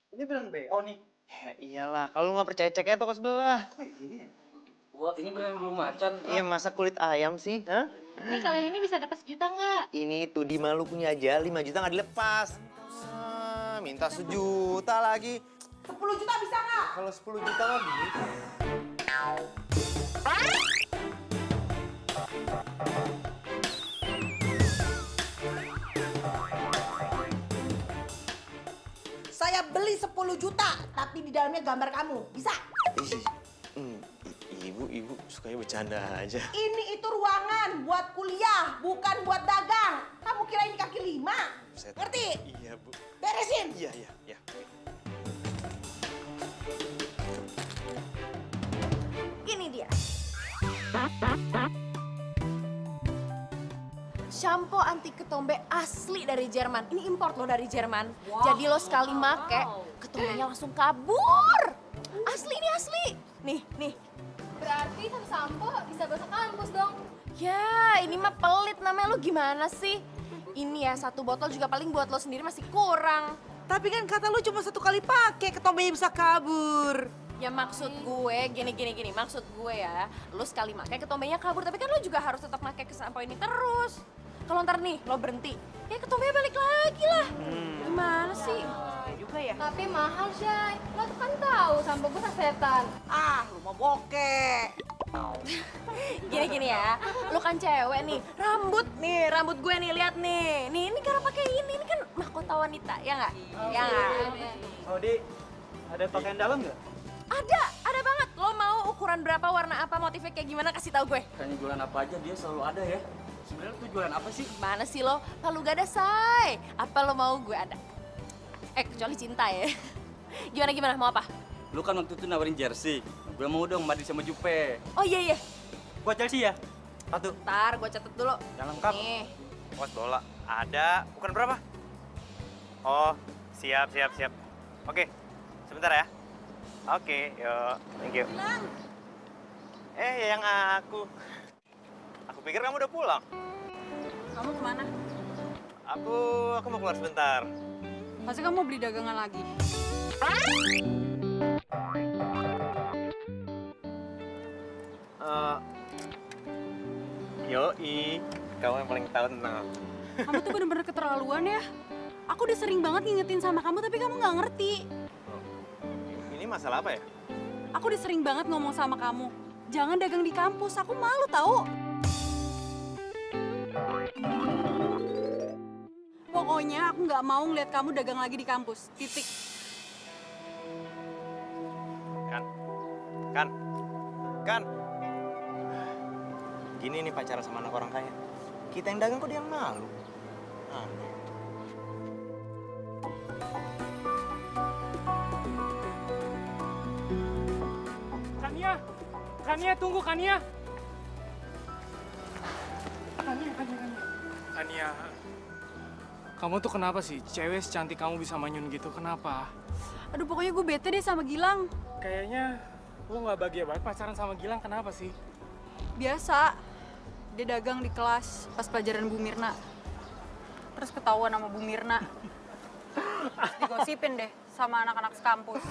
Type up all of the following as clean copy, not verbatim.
Ini bilang BO nih. Ya iyalah, kalau lu nggak percaya cek aja toko sebelah. Wah, ini beneran belum macan. Iya, masa kulit ayam sih, hah? Ini kalian ini bisa dapat sejuta nggak? Ini tuh di Malukunya aja 5 juta nggak dilepas. Minta sejuta lagi. 10 juta bisa nggak? Kalau 10 juta mah bisa. Saya beli 10 juta, tapi di dalamnya gambar kamu. Bisa? Ibu sukanya bercanda aja. Ini itu ruangan buat kuliah, bukan buat dagang. Kamu kira ini kaki 5? Ngerti? Iya, Bu. Beresin. Iya. Ini dia. Shampoo anti ketombe asli dari Jerman. Ini import loh dari Jerman. Jadi lo sekali make, ketombenya langsung kabur. Asli ini asli. Nih. Berarti satu sampo bisa gosok kampus dong. Ya, ini mah pelit namanya. Lo gimana sih? Ini ya, satu botol juga paling buat lo sendiri masih kurang. Tapi kan kata lu cuma 1 kali pakai, ketombenya bisa kabur. Ya maksud gue, gini. Maksud gue ya, lo sekali make ketombenya kabur. Tapi kan lo juga harus tetap make ke sampo ini terus. Kalau ntar nih, lo berhenti, ya ketombenya balik lagi lah. Gimana sih? Juga ya? Tapi mahal, Shay. Lo tuh kan tahu sampo gue sasetan. Ah, lu mau bokeh. Gini ya, lo kan cewek nih, rambut gue nih, lihat nih. Nih, ini karena pakai ini kan mahkota wanita, ya nggak? Ya nggak? Saudi, ada pakaian dalam nggak? Ada banget. Lo mau ukuran berapa, warna apa, motifnya kayak gimana, kasih tahu gue. Kayaknya jualan apa aja dia selalu ada ya. Sebenarnya tuh jualan apa sih? Mana sih lo? Palu gak ada, say. Apa lo mau, gue ada. Kecuali cinta ya. Gimana, mau apa? Lu kan waktu itu nawarin jersey. Gue mau dong Madrid sama Jupe. Oh iya. Gua Chelsea ya? Satu. Ntar gue catet dulu. Yang lengkap. Nih. Buat bola ada, bukan berapa? Oh, siap. Oke, sebentar ya. Oke, yuk. Thank you. Yang aku pikir kamu udah pulang. Kamu kemana? Aku mau keluar sebentar. Pasti kamu beli dagangan lagi. Yoi, kamu yang paling tahu tentang aku. Kamu tuh bener-bener keterlaluan ya. Aku udah sering banget ngingetin sama kamu, tapi kamu nggak ngerti. Ini masalah apa ya? Aku udah sering banget ngomong sama kamu. Jangan dagang di kampus, aku malu tahu. Pokoknya aku nggak mau ngeliat kamu dagang lagi di kampus. Titik. Kan. Gini nih pacaran sama anak orang kaya. Kita yang dagang kok dia yang malu. Aneh. Kania, tunggu Kania. Kania, kamu tuh kenapa sih? Cewek secantik kamu bisa manyun gitu, kenapa? Aduh, pokoknya gue bete deh sama Gilang. Kayaknya lo nggak bahagia banget pacaran sama Gilang, kenapa sih? Biasa, dia dagang di kelas pas pelajaran Bu Mirna. Terus ketahuan sama Bu Mirna. Terus digosipin deh sama anak-anak sekampus.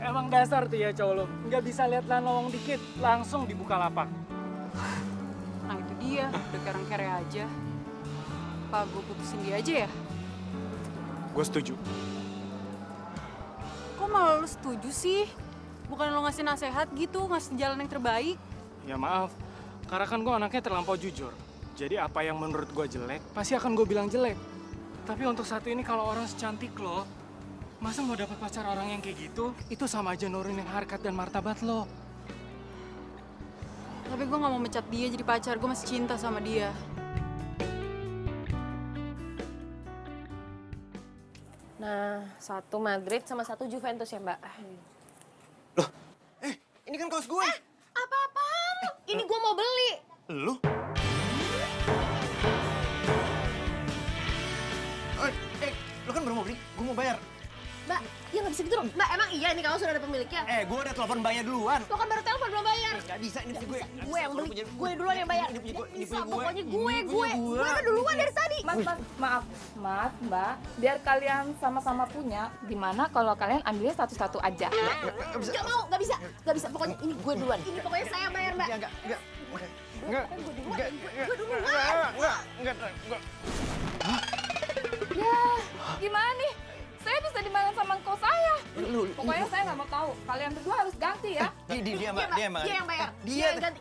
Emang dasar tuh ya cowok lo, nggak bisa lihat lowong dikit, langsung dibuka lapak. Nah itu dia, udah kayak orang kere aja. Apa gue putusin dia aja ya? Gue setuju. Kok malah lu setuju sih? Bukan lo ngasih nasehat gitu, ngasih jalan yang terbaik? Ya maaf, karena kan gue anaknya terlampau jujur. Jadi apa yang menurut gue jelek, pasti akan gue bilang jelek. Tapi untuk satu ini kalau orang secantik lo, masa mau dapat pacar orang yang kayak gitu? Itu sama aja nurunin harkat dan martabat lo. Tapi gue gak mau mecat dia jadi pacar, gue masih cinta sama dia. Nah, satu Madrid sama satu Juventus ya, Mbak. Loh, ini kan kaos gue. Apa-apaan lu? Ini gue mau beli. Lu? Lu kan baru mau beli, gue mau bayar. Mbak, ya nggak bisa gitu dong. Mbak, emang iya ini kamu sudah ada pemiliknya? Gue udah telepon mbaknya duluan. Lo kan baru telepon belum bayar. Gak bisa, ini punya gue. Gue yang beli, gue duluan yang bayar. Ini punya gue, ini Bisa, punya gue. pokoknya gue udah duluan dari tadi. Maaf Mbak, biar kalian sama-sama punya, gimana kalau kalian ambilnya satu-satu aja? Gak mau, gak bisa. Pokoknya ini gue duluan. Ini pokoknya saya yang bayar, Mbak. Enggak. Ya, gimana nih? Saya bisa dimarahin sama engkau saya. Pokoknya saya nggak mau tahu. Kalian berdua harus ganti ya. Dia mbak. Dia yang bayar. Dia yang ganti.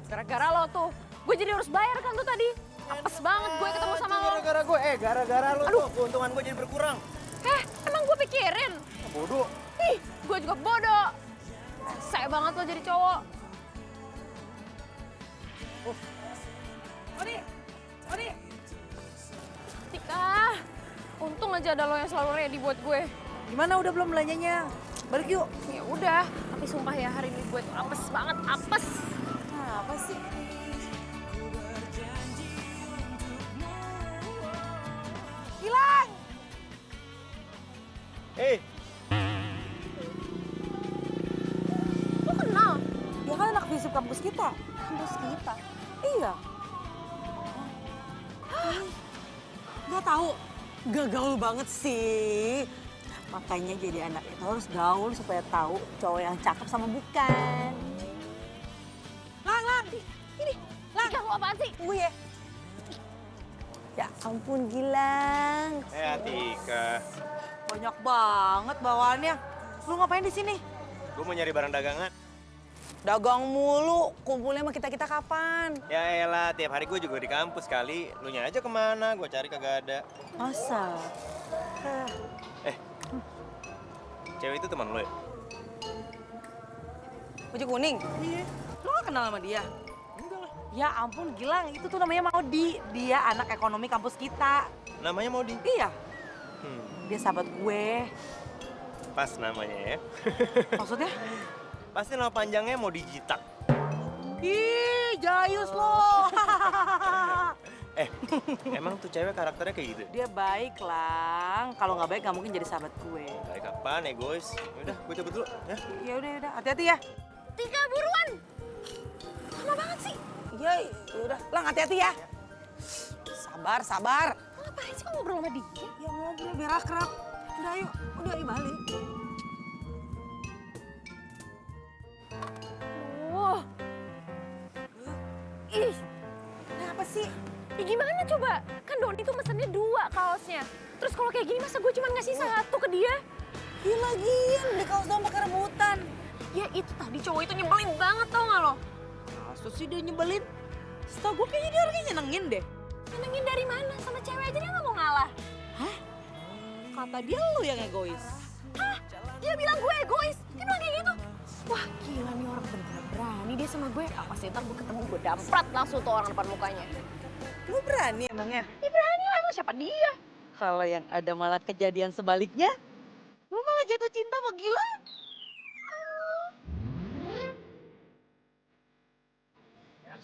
Gara-gara lo tuh, gue jadi harus bayar kan tuh tadi. Apes banget gue ketemu sama lo. Gara-gara gue, gara-gara lo tuh keuntungan gue jadi berkurang. Emang gue pikirin? Bodoh. Ih, gue juga bodoh. Saya banget lo jadi cowok. Odi, Tika, untung aja ada lo yang selalu ready buat gue. Gimana udah belum belanjanya? Balik yuk. Ya udah, tapi sumpah ya hari ini gue tuh apes banget, apes. Apa sih? Hilang. Lo kenal? Dia kan anak visip kampus kita. Kampus kita. Iya. Nggak tahu. Gak gaul banget sih. Makanya jadi anak itu harus gaul supaya tahu cowok yang cakep sama bukan. Lang. Ini. Lang. Tika, lo apaan sih? Gue ya. Ya ampun Gilang. Atika. Banyak banget bawaannya. Lu ngapain di sini? Gue mau nyari barang dagangan. Dagang mulu. Kumpulnya sama kita kapan? Ya elah, tiap hari gue juga di kampus kali. Lu nya aja kemana, gue cari kagak ada. Masa? Cewek itu teman lo ya? Baju kuning? Iya. Lu gak kenal sama dia? Enggak lah. Ya ampun Gilang, itu tuh namanya Maudi. Dia anak ekonomi kampus kita. Namanya Modi? Iya. Dia sahabat gue. Pas namanya ya. Maksudnya? Pasti nama panjangnya Modi Jitak. Ih, jayus lo. Emang tuh cewek karakternya kayak gitu? Dia baik, Lang. Kalau nggak baik nggak mungkin jadi sahabat gue. Baik apaan egois? Yaudah, gue cabut dulu ya. Ya udah. Hati-hati ya. Tika, buruan. Lama banget sih. Iya, udah. Lang, hati-hati ya. Sabar. Lo ngapain sih kok ngobrol sama dia? Ya ngobrol biar akrab. Udah ayo balik. Wah. Ih, Kenapa sih? ya gimana coba? Kan Doni tuh mesennya 2 kaosnya. Terus kalau kayak gini masa gue cuma ngasih 1 ke dia? Iya lagian, di kaos doang pakai rebutan. Ya itu tadi cowok itu nyebelin banget tau gak lo? Maksud sih dia nyebelin? Setahu gue kayaknya dia orangnya nyenengin deh. Nyenengin dari mana? Sama cewek aja dia gak mau ngalah. Kata dia lu yang egois. Hah? Dia bilang gue egois? Dia bilang kayak gitu? Wah gila nih orang bener-bener berani dia sama gue. Apa sih ntar gue ketemu gue damprat langsung tuh orang depan mukanya. Lu berani emangnya? Ya berani lah, emang siapa dia? Kalau yang ada malah kejadian sebaliknya, lu malah jatuh cinta sama Gilang.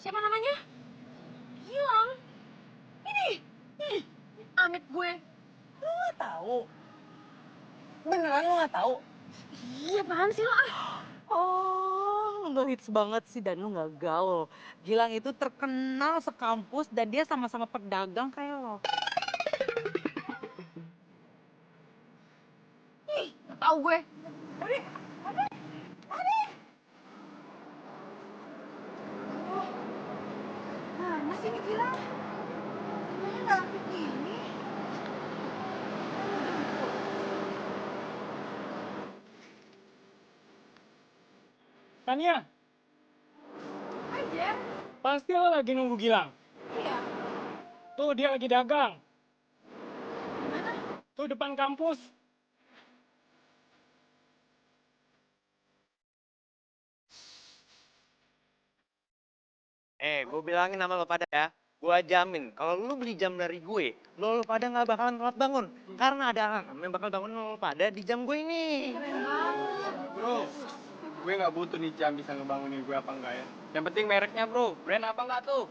Siapa namanya? Gilang. Ini. Amit gue. Lu gak tahu? Beneran lu gak tahu? Iya apaan sih lo? Oh, lu hits banget sih dan lu gak gaul. Gilang itu terkenal sekampus dan dia sama-sama pedagang kayak lo. Gak tau gue. Mana sih ini Gilang? Gimana gak aktif gini? Tania, Aja. pasti lo lagi nunggu Gilang. Iya. Tuh dia lagi dagang. Tuh depan kampus. Gue bilangin sama lo pada ya. Gue jamin, kalau lu beli jam dari gue, lo pada nggak bakalan telat bangun. Karena ada alarm yang bakal bangun lo pada di jam gue ini. Bro, gue nggak butuh nih jam bisa ngebangunin gue apa enggak ya. Yang penting mereknya bro, brand apa enggak tuh?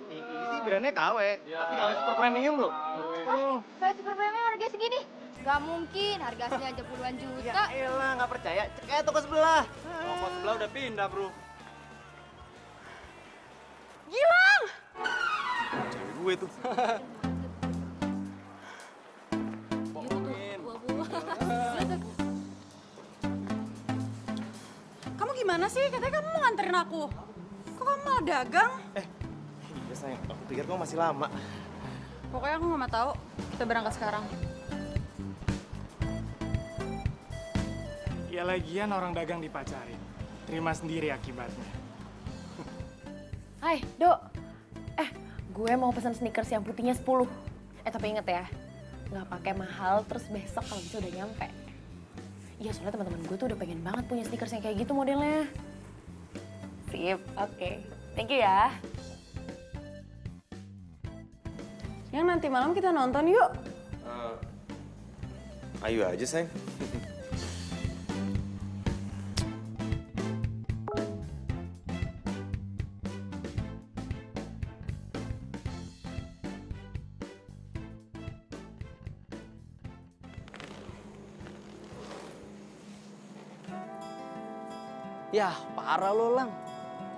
Ini sih brandnya KW, tapi KW super premium lo. Kayak super premium harga segini. Gak mungkin, harga aslinya aja puluhan juta. Ya elah, nggak percaya. Cek aja toko sebelah. Toko sebelah udah pindah, bro. Gilang! Cewek gue tuh. Kamu gimana sih? Katanya kamu mau nganterin aku. Kok kamu malah dagang? Iya sayang, aku pikir kamu masih lama. Pokoknya aku nggak mau tahu. Kita berangkat sekarang. Ya lagian orang dagang dipacarin. Terima sendiri akibatnya. Hai, Dok. Gue mau pesan sneakers yang putihnya 10. Tapi inget ya, nggak pakai mahal, terus besok kalau bisa udah nyampe. Iya, soalnya teman-teman gue tuh udah pengen banget punya sneakers yang kayak gitu modelnya. Sip, oke. Thank you ya. Yang nanti malam kita nonton yuk. Ayo aja sayang. Yah, parah lo, Lang.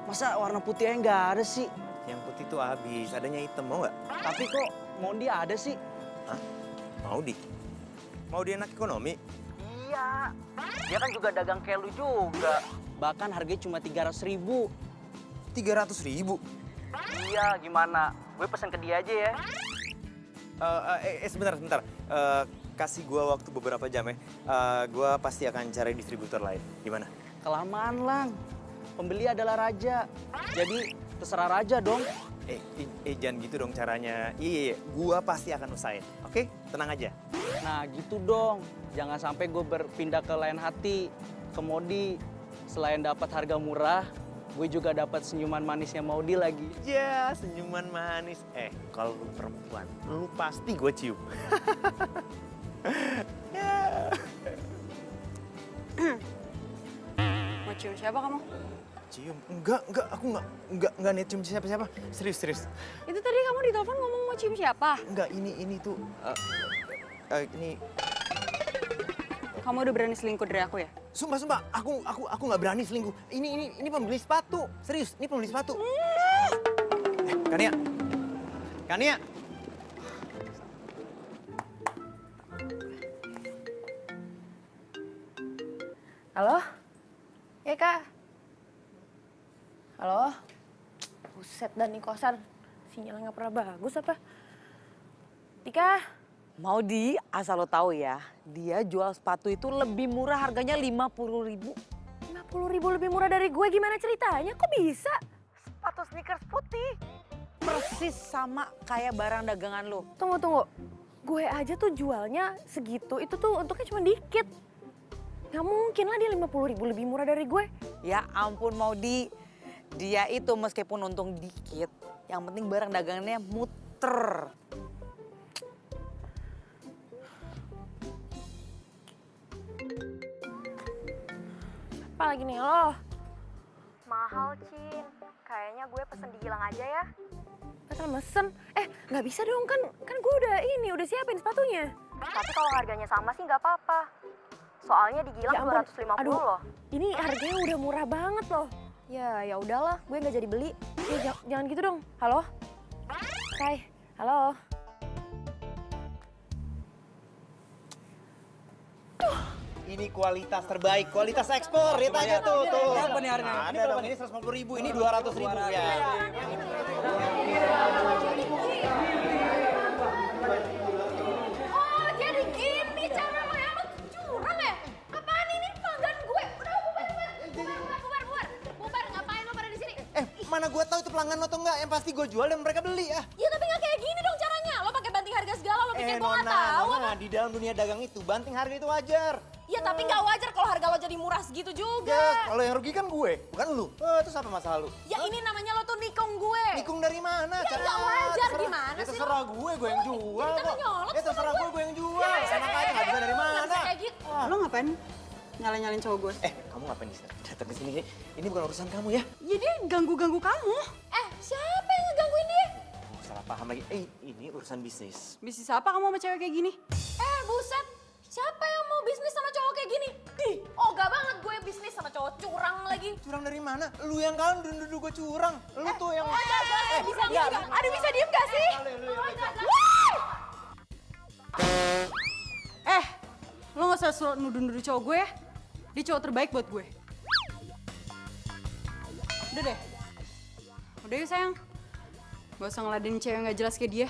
Masa warna putihnya nggak ada sih? Yang putih tuh habis, adanya hitam, mau nggak? Tapi kok Mondi ada sih? Hah? Maudi? Maudi anak ekonomi? Iya. Dia kan juga dagang kayak lu juga. Bahkan harganya cuma 300.000. 300.000? Iya, gimana? Gue pesen ke dia aja ya. Sebentar. Kasih gua waktu beberapa jam ya. Gua pasti akan cari distributor lain. Gimana? Kelamaan, Lang. Pembeli adalah raja. Jadi terserah raja dong. Jangan gitu dong caranya. Iya, gua pasti akan usahain. Oke? Tenang aja. Nah, gitu dong. Jangan sampai gue berpindah ke lain hati, ke Modi. Selain dapat harga murah, gue juga dapat senyuman manisnya Modi lagi. Ya, senyuman manis. Kalau lu perempuan, lu pasti gue cium. Mau cium siapa kamu? Cium? Enggak, aku enggak niat cium siapa-siapa. Serius. Itu tadi kamu di telepon ngomong mau cium siapa? Enggak, ini tuh ini Kamu udah berani selingkuh dari aku ya? sumpah, aku nggak berani selingkuh. Ini pembeli sepatu. Serius, ini pembeli sepatu. Kania. Halo? Ya, Kak. Halo? Buset, dan nih kosan. Sinyalnya nggak pernah bagus apa? Tika? Maudi, asal lo tahu ya, dia jual sepatu itu lebih murah, harganya 50.000. 50.000 lebih murah dari gue, gimana ceritanya? Kok bisa? Sepatu sneakers putih. Persis sama kayak barang dagangan lo. Tunggu. Gue aja tuh jualnya segitu, itu tuh untuknya cuma dikit. Gak mungkin lah dia 50.000 lebih murah dari gue. Ya ampun Maudi, dia itu meskipun untung dikit, yang penting barang dagangannya muter. Apa lagi nih lo? Mahal, Cin. Kayaknya gue pesen di Gilang aja ya. Kan mesen. Nggak bisa dong, kan gue udah siapin sepatunya. Tapi kalau harganya sama sih nggak apa-apa. Soalnya di Gilang Ya ampun. 250 Aduh, loh. Ini harganya udah murah banget loh. Ya udahlah, gue nggak jadi beli. Ya jangan gitu dong. Halo? Kai, halo? Ini kualitas terbaik, kualitas ekspor. Lihat aja tuh. Berapa nih harganya? Ada dong, ini 150.000, ini 200.000 ya. Oh, jadi gini cara lo ya? Lo curang ya? Apaan ini pelanggan gue? Udah, bubar. Ngapain lo pada di sini? Mana gua tahu itu pelanggan lo atau enggak? Yang pasti gue jual dan mereka beli ya. Ya tapi nggak kayak gini dong caranya. Lo pakai banting harga segala, lo pikir gue nggak tahu apa? Nona, di dalam dunia dagang itu banting harga itu wajar. Ya tapi nggak wajar kalau harga lo jadi murah segitu juga. Ya, kalau yang rugi kan gue, bukan lu. Terus apa masalah lu? Ya ini namanya lo tuh nikung gue. Nikung dari mana? Ya nggak wajar, gimana Ya sih terserah gue yang jual Kita kok. nyolot Ya terserah sama gue yang jual. Enak aja, nggak bisa dari Nggak mana. bisa kayak gitu. Lo ngapain? Nyalain cowok gue? Kamu ngapain datang ke sini? Ini bukan urusan kamu ya. Ya dia ganggu-ganggu kamu. Siapa yang ngegangguin dia? Salah paham lagi. Ini urusan bisnis. Bisnis apa kamu sama cewek kayak gini? Buset. Siapa yang mau bisnis sama cowok kayak gini? Ih, ogah banget gue bisnis sama cowok curang lagi. Curang dari mana? Lu yang kan duduk gue curang. Lu tuh yang... Bisa diem gak? Aduh, bisa diem gak sih? Lo gak usah suruh nuduh-nuduh cowok gue ya. Dia cowok terbaik buat gue. Udah deh. Udah yuk sayang. Gak usah ngeladenin cewek gak jelas kayak dia.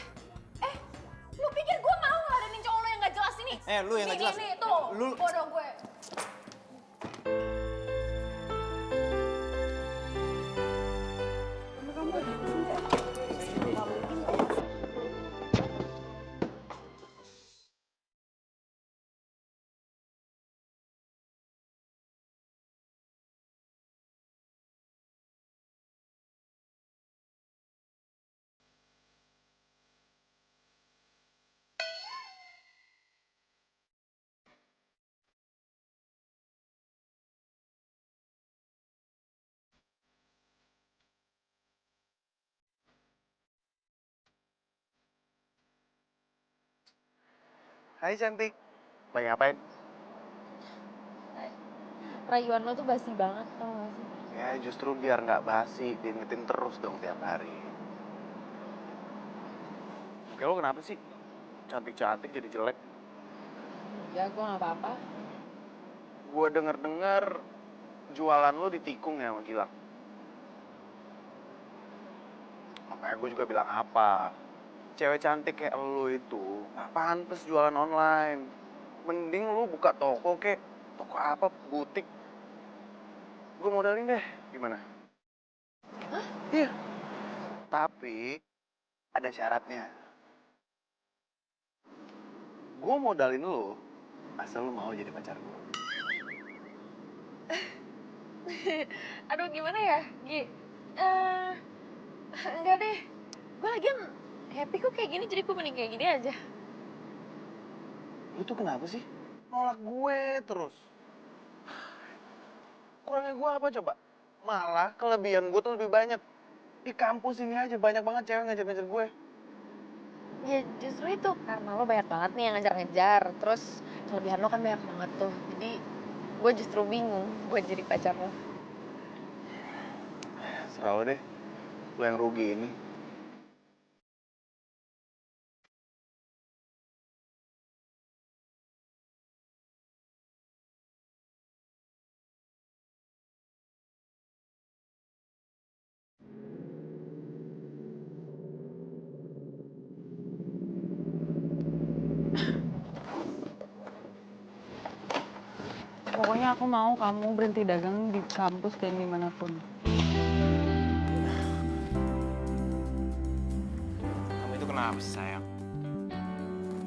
Lu pikir gue mau ngeladenin cowok lo yang gak jelas ini? Lu yang gak jelas. Nih, tuh. Lu- Bodoh gue. Hai cantik, lagi ngapain? Rayuan lo tuh basi banget tau gak sih? Ya justru biar nggak basi, diingetin terus dong tiap hari. Oke lo kenapa sih? Cantik-cantik jadi jelek. Ya gue gak apa-apa. Gue denger-dengar jualan lo ditikung ya sama Gilang. Makanya gue juga bilang apa? Cewek cantik kayak lo itu nggak pantas jualan online. Mending lo buka toko kek. Toko apa? Butik. Gue modalin deh. Gimana? Hah? Iya. Tapi ada syaratnya. Gue modalin lo asal lo mau jadi pacar gue. Aduh gimana ya, Gi? Enggak deh. Gue lagian happy kok kayak gini, jadi gue mending kayak gini aja. Lu tuh kenapa sih? Nolak gue terus. Kurangnya gue apa coba? Malah kelebihan gue tuh lebih banyak. Di kampus ini aja banyak banget cewek ngejar-ngejar gue. Ya justru itu, karena lo banyak banget nih yang ngejar-ngejar. Terus kelebihan lo kan banyak banget tuh. Jadi gue justru bingung buat jadi pacar lo. Serah lo deh. Lu yang rugi ini. Pokoknya aku mau kamu berhenti dagang di kampus dan dimanapun. Kamu itu kenapa sih sayang?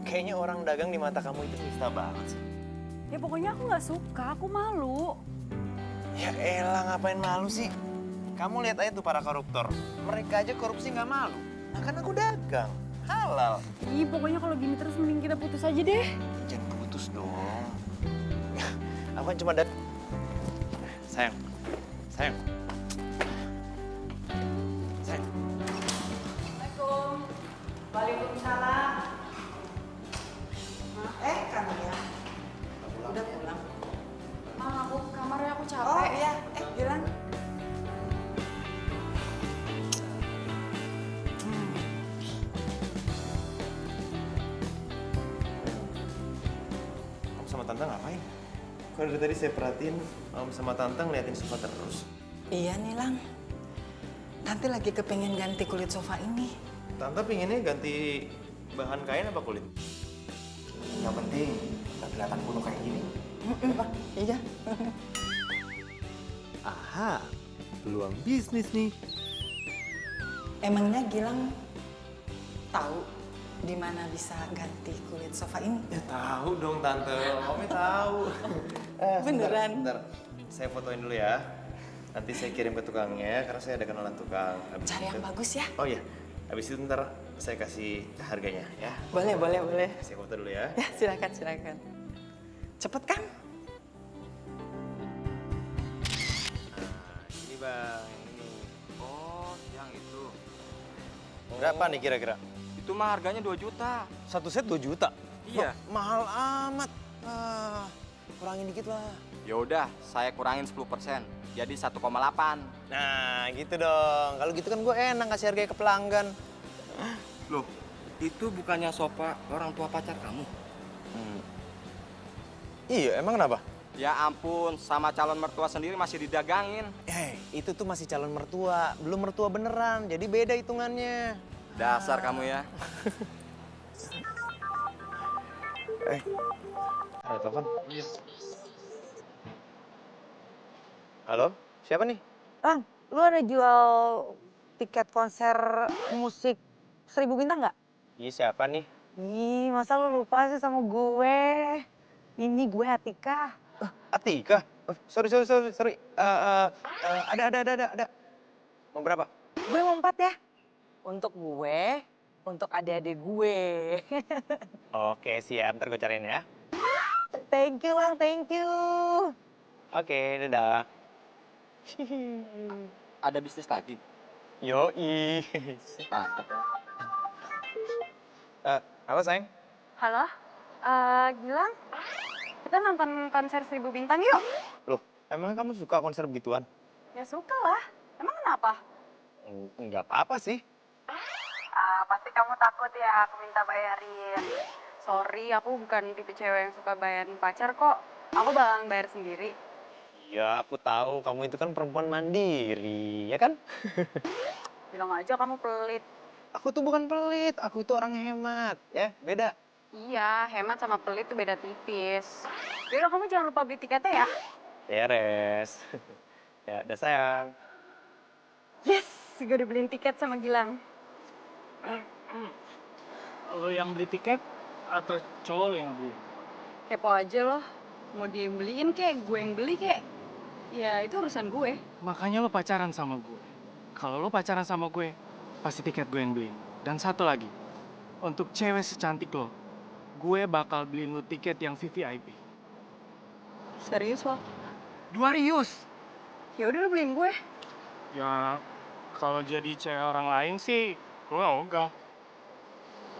Kayaknya orang dagang di mata kamu itu nista banget sih. Ya pokoknya aku nggak suka, aku malu. Ya elah, ngapain malu sih? Kamu lihat aja tuh para koruptor. Mereka aja korupsi nggak malu. Nah kan aku dagang. Halal. Ih, pokoknya kalau gini terus mending kita putus aja deh. Jangan putus dong. Aku kan cuma sayang. Sayang. Sayang. Assalamualaikum. Waalaikumsalam. Kamila. Udah pulang? Aku kamarnya aku capek. Oh iya, Gilang. Om sama Tante ngapain? Kok dari tadi saya perhatiin Om sama Tante ngeliatin sofa terus. Iya nih, Lang. Tante lagi kepengen ganti kulit sofa ini. Tante pinginnya ganti bahan kain apa kulit? Yang penting nggak kelihatan kuno kayak gini. Apa? Iya. Aha, peluang bisnis nih. Emangnya Gilang tahu di mana bisa ganti kulit sofa ini? Ya tahu dong Tante, Omnya tahu. Beneran? Bentar, saya fotoin dulu ya. Nanti saya kirim ke tukangnya karena saya ada kenalan tukang. Cari yang bagus ya. Oh iya, habis itu ntar saya kasih harganya ya. Boleh, boleh, boleh. Saya foto dulu ya. Ya, silakan, silakan. Cepet kan? Ini bang, yang ini. Oh, yang itu. Berapa nih kira-kira? Itu mah harganya 2 juta. Satu set 2 juta? Iya. Mahal amat. Ah, kurangin dikit lah. Ya udah, saya kurangin 10%, jadi 1,8. Nah, gitu dong. Kalau gitu kan gue enak kasih harga ke pelanggan. Loh, itu bukannya Sopa orang tua pacar kamu? Iya, emang kenapa? Ya ampun, sama calon mertua sendiri masih didagangin. Itu tuh masih calon mertua, belum mertua beneran. Jadi beda hitungannya. Dasar kamu ya. Ada telepon? Halo, siapa nih? Lang, lu ada jual tiket konser musik 1000 bintang nggak? Iya, siapa nih? Ih, masa lu lupa sih sama gue? Ini gue Atika. Atika? Oh, sorry. Ada. Mau berapa? Gue mau 4 ya. Untuk gue, untuk adik-adik gue. Oke, siap. Ntar gue cariin ya. Thank you, Lang. Thank you. Oke, dadah. Ada bisnis lagi? Yoi. Mantap. Apa, sayang? Halo, Gilang, kita nonton konser 1000 bintang yuk. Loh, emang kamu suka konser begituan? Ya suka lah, emang kenapa? Enggak apa-apa sih. Pasti kamu takut ya aku minta bayarin. Sorry, aku bukan tipe cewek yang suka bayarin pacar kok. Aku bakalan bayar sendiri. Ya, aku tahu kamu itu kan perempuan mandiri, ya kan? Bilang aja kamu pelit. Aku tuh bukan pelit, aku itu orang hemat, ya, beda. Iya, hemat sama pelit tuh beda tipis. Yaudah, kamu jangan lupa beli tiketnya ya. Beres. Ya, udah sayang. Yes, gue udah beliin tiket sama Gilang. Lo yang beli tiket atau cowok lo yang beli? Kepo aja loh. Mau dia yang beliin kek, gue yang beli kek. Ya, itu urusan gue. Makanya lo pacaran sama gue. Kalau lo pacaran sama gue, pasti tiket gue yang beliin. Dan satu lagi, untuk cewek secantik lo, gue bakal beliin lo tiket yang VVIP. Serius lo? 2 rius. Ya udah, lo beliin gue. Ya, kalau jadi cewek orang lain sih, gue ogah.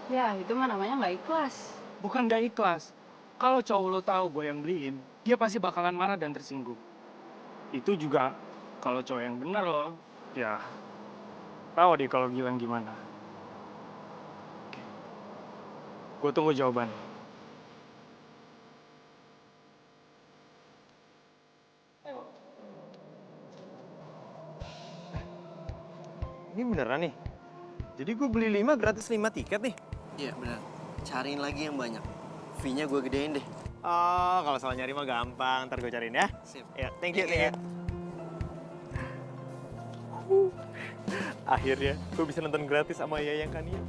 Ya, itu mah namanya nggak ikhlas. Bukan gak ikhlas. Kalau cowok lo tahu gue yang beliin, dia pasti bakalan marah dan tersinggung. Itu juga kalau cowok yang benar lo, ya tahu deh kalau Gilang gimana. Oke. Gue tunggu jawaban. Ini beneran nih? Jadi gue beli 5 gratis 5 tiket nih? Iya benar. Cariin lagi yang banyak. Fee-nya gue gedein deh. Oh, kalau soal nyari mah gampang. Ntar gue cariin ya. Sip. Ya, thank you. Akhirnya gue bisa nonton gratis sama Yayang Kania.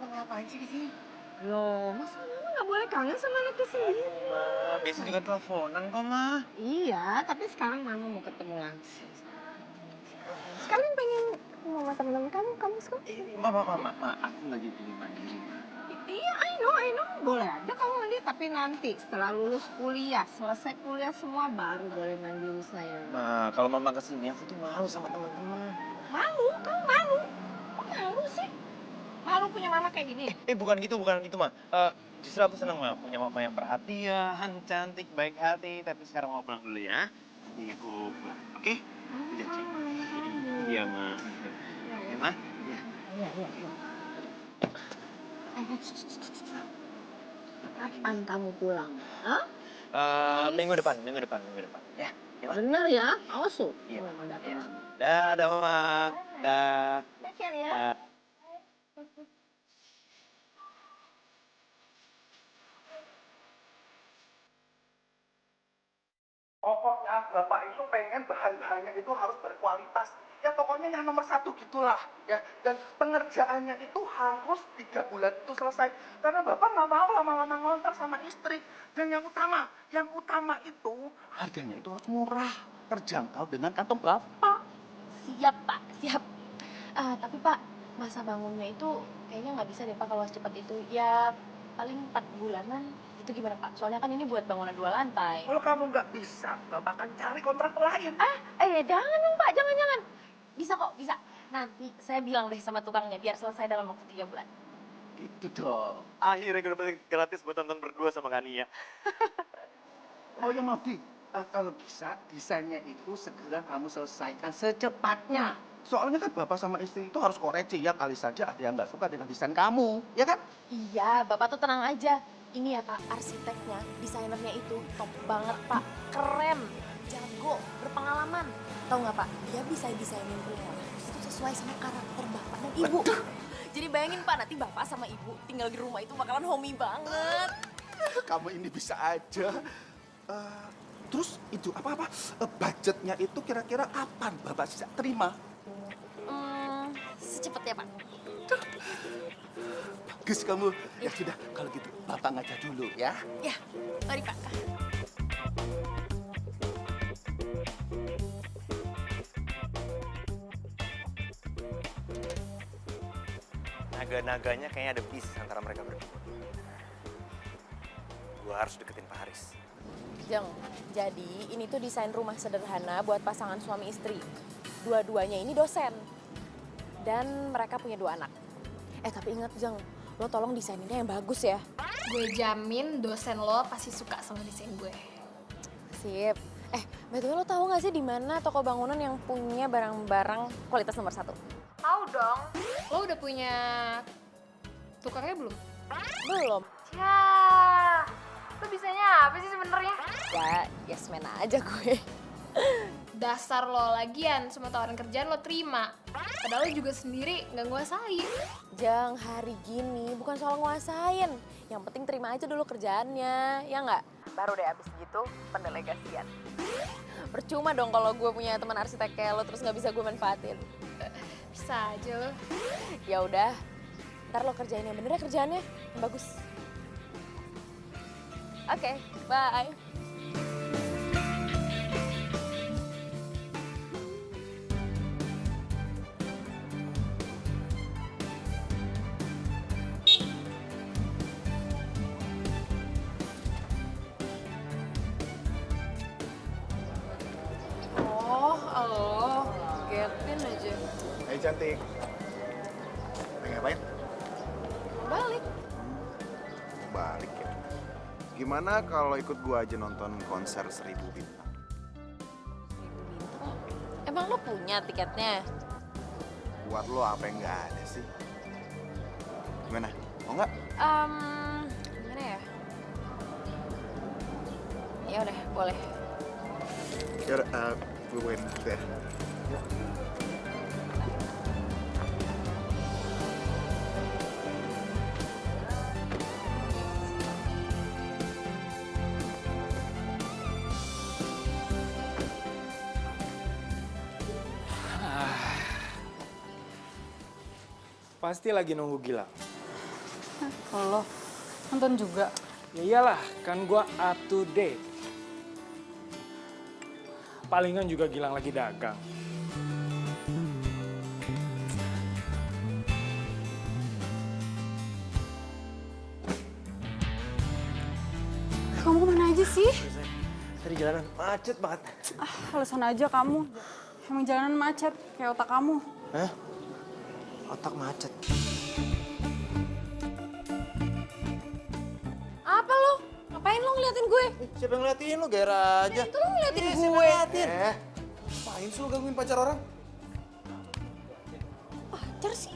Ngapain sih di sini? Loh, masa mama nggak boleh kangen sama anaknya sendiri? Biasa juga teleponan kok, Ma. Iya, tapi sekarang mama mau ketemu langsung. Sekalian pengen ketemu sama temen-temen kamu suka? Ma, aku lagi pilih mandiri, Ma. Iya, I know. Boleh aja kamu mandi, tapi nanti setelah lulus kuliah, selesai kuliah semua baru boleh mandi saya. Ma, kalau Mama kesini, aku tuh malu sama teman-teman. Malu? Kamu malu? Kok malu sih? Malu punya mama kayak gini? Bukan gitu, Ma. Justru aku senang, Ma. Punya mama yang perhatian, cantik, baik hati. Tapi sekarang mau pulang dulu ya. Iya, aku pulang. Oke? Janji. Iya, Ma. Iya, Ma? Iya. Kapan kamu pulang? Hah? Minggu depan. Ya, Bener ya? Awas tuh. Iya. Dadah, Mama. Dah. Take care ya. Pokoknya Bapak itu pengen bahan-bahannya itu harus berkualitas. Ya pokoknya yang nomor satu gitulah. Ya, dan pengerjaannya itu harus 3 bulan itu selesai. Karena Bapak nggak mau lama-lama ngontrak sama istri. Dan yang utama itu harganya itu harus murah, terjangkau dengan kantong Bapak. Siap, Pak. Siap. Tapi Pak, masa bangunnya itu kayaknya nggak bisa deh Pak kalau secepat itu. Ya paling 4 bulanan. Itu gimana Pak? Soalnya kan ini buat bangunan 2 lantai. Kalau kamu nggak bisa, Bapak akan cari kontrak lain. Jangan dong Pak, jangan. Bisa kok, bisa. Nanti saya bilang deh sama tukangnya biar selesai dalam waktu 3 bulan. Gitu dong. Akhirnya gue dapet gratis buat nonton berdua sama Kania. Oh ya Modi, kalau bisa desainnya itu segera kamu selesaikan secepatnya. Soalnya kan Bapak sama istri itu harus koreksi ya, kali saja ada yang nggak suka dengan desain kamu, ya kan? Iya, Bapak tuh tenang aja. Ini ya Pak, arsiteknya, desainernya itu top banget Pak. Keren, jago, berpengalaman. Tahu nggak Pak, dia bisa desainin rumah itu sesuai sama karakter Bapak dan Ibu. Jadi bayangin Pak, nanti Bapak sama Ibu tinggal di rumah itu bakalan homey banget. Kamu ini bisa aja. Terus itu apa-apa? Budgetnya itu kira-kira kapan Bapak bisa terima? Secepatnya Pak. Bagus kamu. Ya sudah, kalau gitu Bapak ngajar dulu ya. Ya, mari Pak. Naga-naganya kayaknya ada bis antara mereka berdua. Gue harus deketin Pak Haris. Jeng, jadi ini tuh desain rumah sederhana buat pasangan suami istri. Dua-duanya ini dosen. Dan mereka punya 2 anak. Tapi ingat Jeng, lo tolong desaininnya yang bagus ya. Gue jamin dosen lo pasti suka sama desain gue. Sip. Betul lo tahu nggak sih di mana toko bangunan yang punya barang-barang kualitas nomor 1? Tahu dong. Lo udah punya tukangnya belum? Belum. Ya, lo bisanya apa sih sebenarnya? Ya, yes man aja gue. Dasar lo lagian, semua tawaran kerjaan lo terima. Padahal lo juga sendiri nggak nguasain. Jang, hari gini bukan soal nguasain. Yang penting terima aja dulu kerjaannya, ya nggak? Baru deh abis gitu pendelegasian. Percuma dong kalau gue punya teman arsitek kayak lo terus nggak bisa gue manfaatin. Bisa aja lo. Ya udah, ntar lo kerjain yang bener ya kerjaannya, yang bagus. Oke, bye. Oh, getin aja. Hai cantik. Lagi ngapain? Balik. Balik ya. Gimana kalau ikut gua aja nonton konser 1000 bintang? Emang lo punya tiketnya? Buat lo apa yang nggak ada sih? Gimana? Mau nggak? Gimana ya? Ya udah, boleh. Yaudah, gue bukain deh. Pasti lagi nunggu Gilang. Lo nonton juga? Ya iyalah, kan gua up to date. Palingan juga Gilang lagi dagang. Kamu kemana aja sih? Tadi jalanan macet banget. Alasan aja kamu. Emang jalanan macet, kayak otak kamu. Hah? Otak macet. Apa lo? Ngapain lo ngeliatin gue? Siapa yang ngeliatin lu, Gera aja. Itu lo ngeliatin Siapa gue. ngeliatin? Ngapain sih lu gangguin pacar orang? Pacar sih.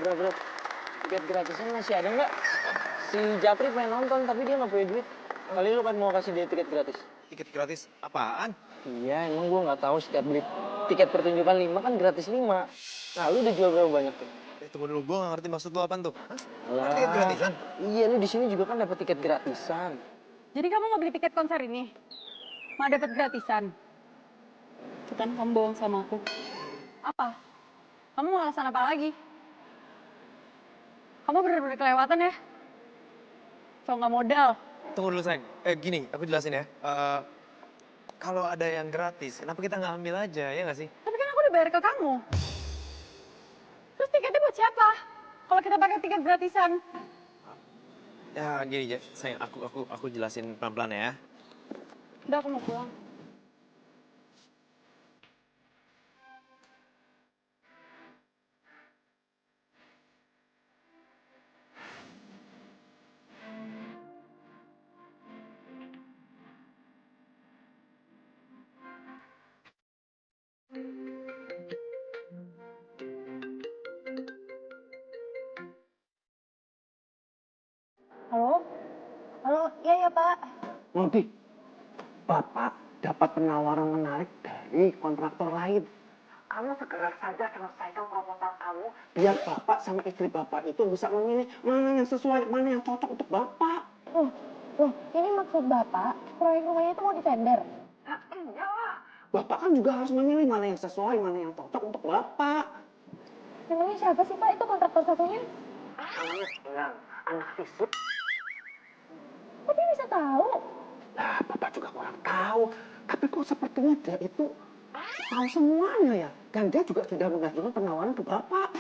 Bro, tiket gratisnya masih ada nggak? Si Japri pengen nonton, tapi dia nggak punya duit. Kali lu kan mau kasih dia tiket gratis. Tiket gratis apaan? Iya, emang gua nggak tahu setiap beli tiket pertunjukan 5 kan gratis 5. Nah, lu udah jual berapa banyak tuh? Tunggu dulu, gua nggak ngerti maksud lu apaan tuh. Alah. Tiket gratisan? Iya, lu di sini juga kan dapat tiket gratisan. Jadi kamu nggak beli tiket konser ini? Mau dapat gratisan? Tuh kan kamu bohong sama aku. Apa? Kamu mau alasan apa lagi? Kamu bener-bener kelewatan ya? So nggak modal. Tunggu dulu sayang. Gini, aku jelasin ya. Kalau ada yang gratis, kenapa kita nggak ambil aja, ya nggak sih? Tapi kan aku udah bayar ke kamu. Terus tiketnya buat siapa? Kalau kita pakai tiket gratisan. Ya gini aja, sayang. Aku jelasin pelan-pelan ya. Udah aku mau pulang. Halo? Halo, iya ya Pak. Modi, Bapak dapat penawaran menarik dari kontraktor lain. Kamu segera saja selesaikan proposal kamu, biar Bapak sama istri Bapak itu bisa memilih mana yang sesuai, mana yang cocok untuk Bapak. Loh, ini maksud Bapak, proyek rumahnya itu mau ditender? Nah, iyalah. Bapak kan juga harus memilih mana yang sesuai, mana yang cocok untuk Bapak. Namanya siapa sih Pak itu kontraktor satunya? Namanya Sinan, anak fisik. Kok dia bisa tahu? Nah, Bapak juga kurang tahu. Tapi kok sepertinya dia itu tahu semuanya ya. Dan dia juga sudah mengajukan penawaran ke Bapak.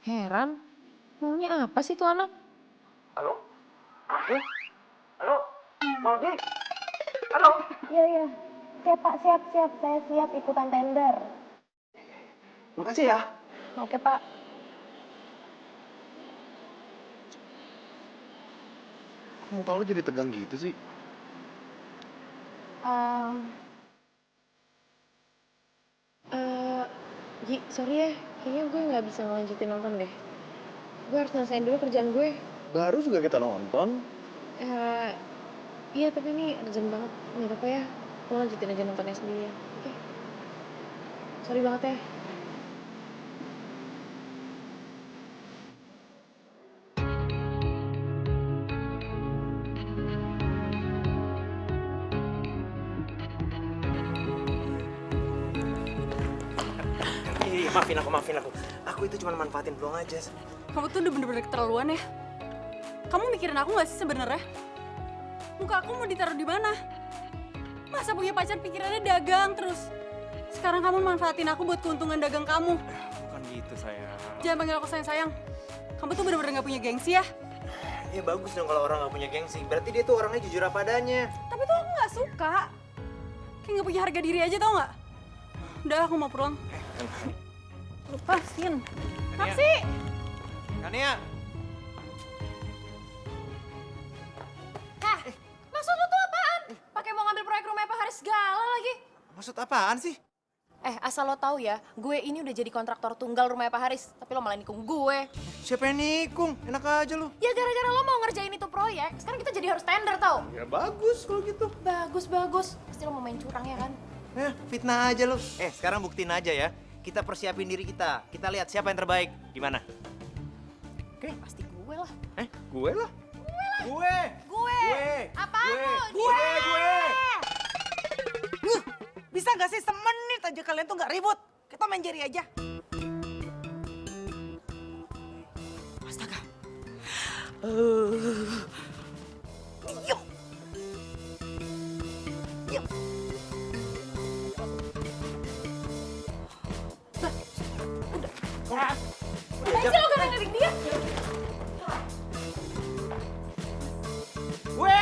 Heran, maunya apa sih tuh anak? Halo? Halo? Modi? Halo? Iya. Siap Pak, siap. Saya siap ikutan tender. Makasih ya. Oke Pak. Muka lu jadi tegang gitu sih. Ji, sorry ya. Kayaknya gue nggak bisa ngelanjutin nonton deh. Gue harus nyelesain dulu kerjaan gue. Baru juga kita nonton. Iya, tapi ini urgent banget. Nggak apa-apa ya. Lo lanjutin aja nontonnya sendiri ya. Oke? Sorry banget ya. Maafin aku. Aku itu cuma manfaatin peluang aja. Kamu tuh udah bener-bener keterlaluan ya. Kamu mikirin aku nggak sih sebenarnya? Muka aku mau ditaruh di mana? Masa punya pacar pikirannya dagang terus? Sekarang kamu manfaatin aku buat keuntungan dagang kamu. Bukan gitu, sayang. Jangan panggil aku sayang-sayang. Kamu tuh bener-bener nggak punya gengsi ya. Ya bagus dong kalau orang nggak punya gengsi. Berarti dia tuh orangnya jujur apa adanya. Tapi tuh aku nggak suka. Kayak nggak punya harga diri aja tau nggak? Udah, aku mau pulang. Lepasin. Taksi! Kania! Maksud lu tuh apaan? Pakai mau ngambil proyek rumah Pak Haris segala lagi. Maksud apaan sih? Asal lo tahu ya, gue ini udah jadi kontraktor tunggal rumah Pak Haris, tapi lo malah nikung gue. Siapa yang nikung? Enak aja lu. Ya gara-gara lo mau ngerjain itu proyek, sekarang kita jadi harus tender tau. Ya bagus kalau gitu. Bagus. Pasti lo mau main curang ya kan? Fitnah aja lu. Sekarang buktiin aja ya. Kita persiapin diri kita. Kita lihat siapa yang terbaik. Gimana? Oke. Pasti gue lah. Gue lah. Gue. Apaan lo? Gue. Bisa gak sih semenit aja kalian tuh gak ribut? Kita main jari aja. Astaga. Diam. Ngapain sih lo gak ngelirik dia? Gue.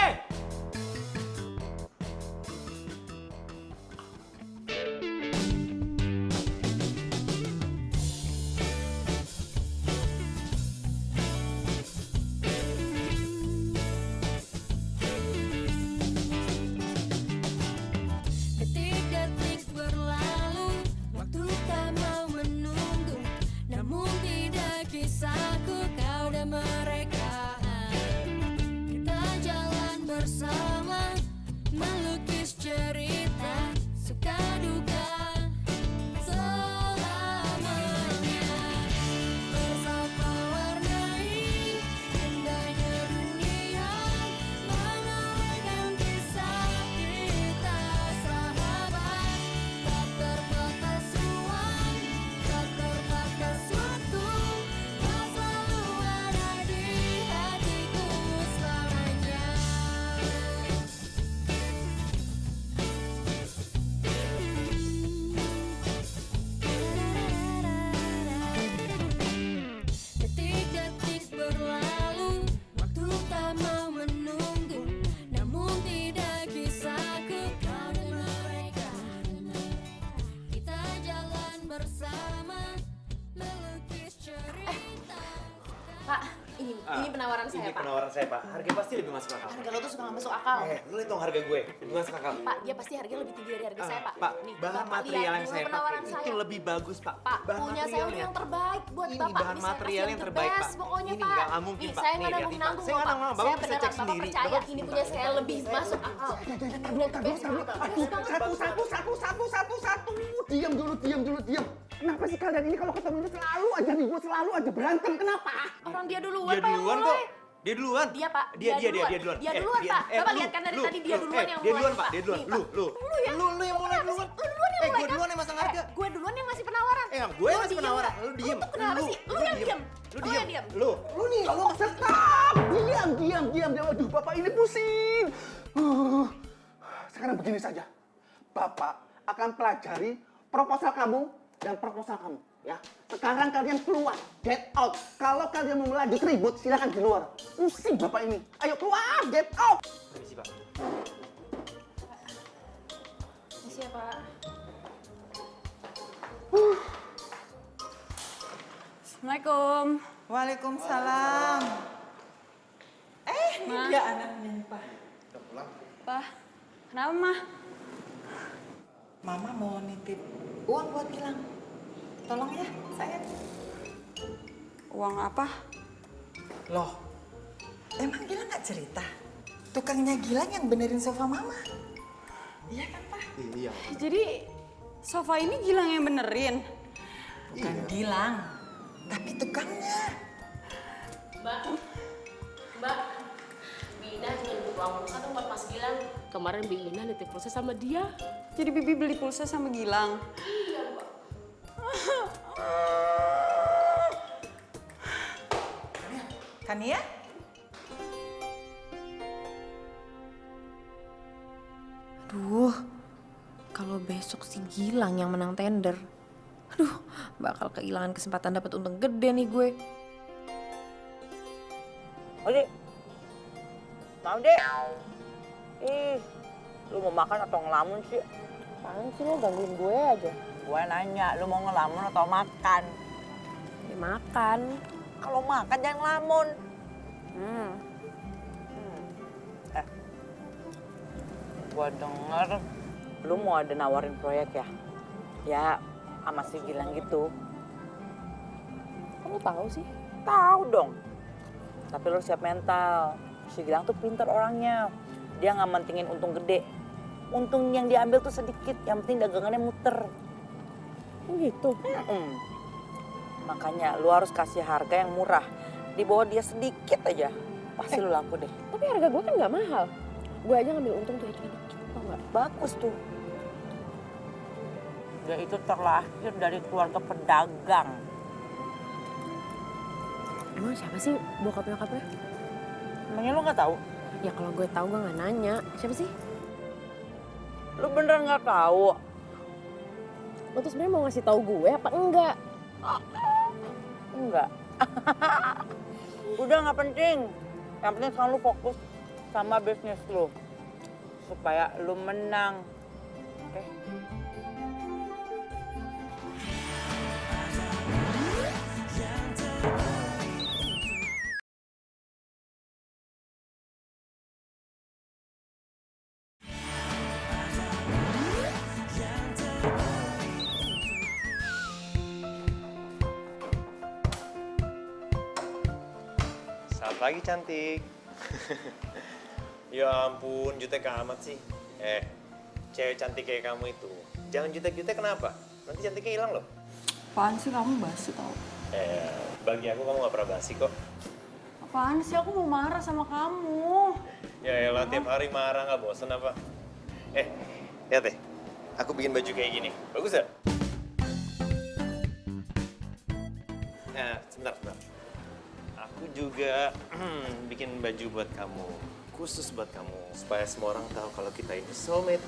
Pak, ini penawaran saya, Ini Pak. penawaran saya, Pak. Harga pasti lebih masuk akal. Harga lo tuh suka nggak masuk akal. Lu hitung harga gue, lebih masuk akal. Pak, dia pasti harganya lebih tinggi dari harga saya, Pak. Pak, Nih, bahan Bapak material lihat yang dulu saya penawaran pakai saya. itu lebih bagus, Pak. Pak, Bahan punya saya materialnya. yang terbaik buat Ini Bapak. bahan Ini saya material kasih yang terbaik, best Pak. Pokoknya, Ini Pak. nggak mungkin, Nih, Pak. saya Nih, nggak lihat, nanggung-nanggung Saya loh, nggak Pak. nanggung, Bapak Saya bisa beneran, cek Bapak sendiri. percaya. Bapak- Ini punya saya lebih masuk akal. Satu. Diam. Kenapa sih kalian ini kalau ketemu ini selalu aja ribut, selalu aja berantem? Kenapa? Orang dia duluan, Dia Pak, yang duluan mulai. kok. Dia duluan. Dia, Pak. Dia duluan. Dia duluan, Pak. Bapak lihat kan dari tadi dia duluan yang mulai, Dia duluan, Pak. Pak. Dia duluan. Nih, Lu ya. yang mulai duluan. Lu duluan yang mulai, gue kan? duluan yang masang harga. Gue duluan yang ngasih penawaran. Gue yang Lu ngasih diem penawaran. nggak? Lu diem. Lu tuh kenapa sih? Lu yang diem. Lu Lu yang diem. Lu nih, lo stop! Diam. Aduh, Bapak ini pusing. Sekarang begini saja. Bapak akan pelajari proposal kamu dan proposal kamu. Ya, sekarang kalian keluar, get out. Kalau kalian mau lanjut ribut, silakan di luar. Pusing Bapak ini. Ayo keluar, get out. Permisi, Pak. Makasih ya, Pak. Assalamualaikum. Waalaikumsalam. Ini Ma. dia anaknya nih, Pak. Pak, kenapa, Mah? Mama mau nitip uang buat Gilang. Tolong ya, sayang. Uang apa? Loh, emang Gilang nggak cerita? Tukangnya Gilang yang benerin sofa Mama. Iya kan, Pak? Iya. Jadi, sofa ini Gilang yang benerin? Bukan Gilang, tapi tukangnya. Mbak, Bina nitip uang pulsa dong buat Mas Gilang. Kemarin Bina nitip pulsa sama dia. Jadi Bibi beli pulsa sama Gilang? Iya, Mbak. Kan ya? Aduh, kalau besok si Gilang yang menang tender, aduh, bakal kehilangan kesempatan dapat untung gede nih gue. Odi, mau deh. Ih, lu mau makan atau ngelamun sih? Apaan sih lo gangguin gue aja? Gue nanya, lu mau ngelamun atau makan? Ya makan. Kalau makan jangan ngelamun. Gue denger lu mau ada nawarin proyek ya? Ya, sama si Gilang gitu. Kamu tahu sih? Tahu dong. Tapi lu siap mental. Si Gilang tuh pintar orangnya. Dia nggak mentingin untung gede. Untung yang diambil tuh sedikit, yang penting dagangannya muter. Gitu. Makanya lu harus kasih harga yang murah. Di bawah dia sedikit aja, pasti lu laku deh. Tapi harga gue kan nggak mahal. Gue aja ngambil untung tuh cuma dikit, tau nggak? Bagus tuh. Dia itu terlahir dari keluarga pedagang. Emang siapa sih bokap-nyokapnya? Emangnya lu nggak tahu? Ya kalau gue tahu gue nggak nanya. Siapa sih? Lu beneran nggak tahu? Lo tuh sebenarnya mau ngasih tahu gue apa enggak? Enggak. Udah nggak penting. Yang penting sekarang lu fokus sama bisnis lu. Supaya lu menang. Oke? Selamat pagi, cantik. Ya ampun, jutek amat sih. Cewek cantik kayak kamu itu, jangan jutek-jutek kenapa? Nanti cantiknya hilang loh. Apaan sih kamu basi tau? Bagi aku kamu gak pernah basi kok. Apaan sih aku mau marah sama kamu? Ya elah, tiap hari marah gak bosen apa? Lihat deh, aku bikin baju kayak gini. Bagus gak? Sebentar. Aku juga bikin baju buat kamu, khusus buat kamu, supaya semua orang tahu kalau kita ini soulmate.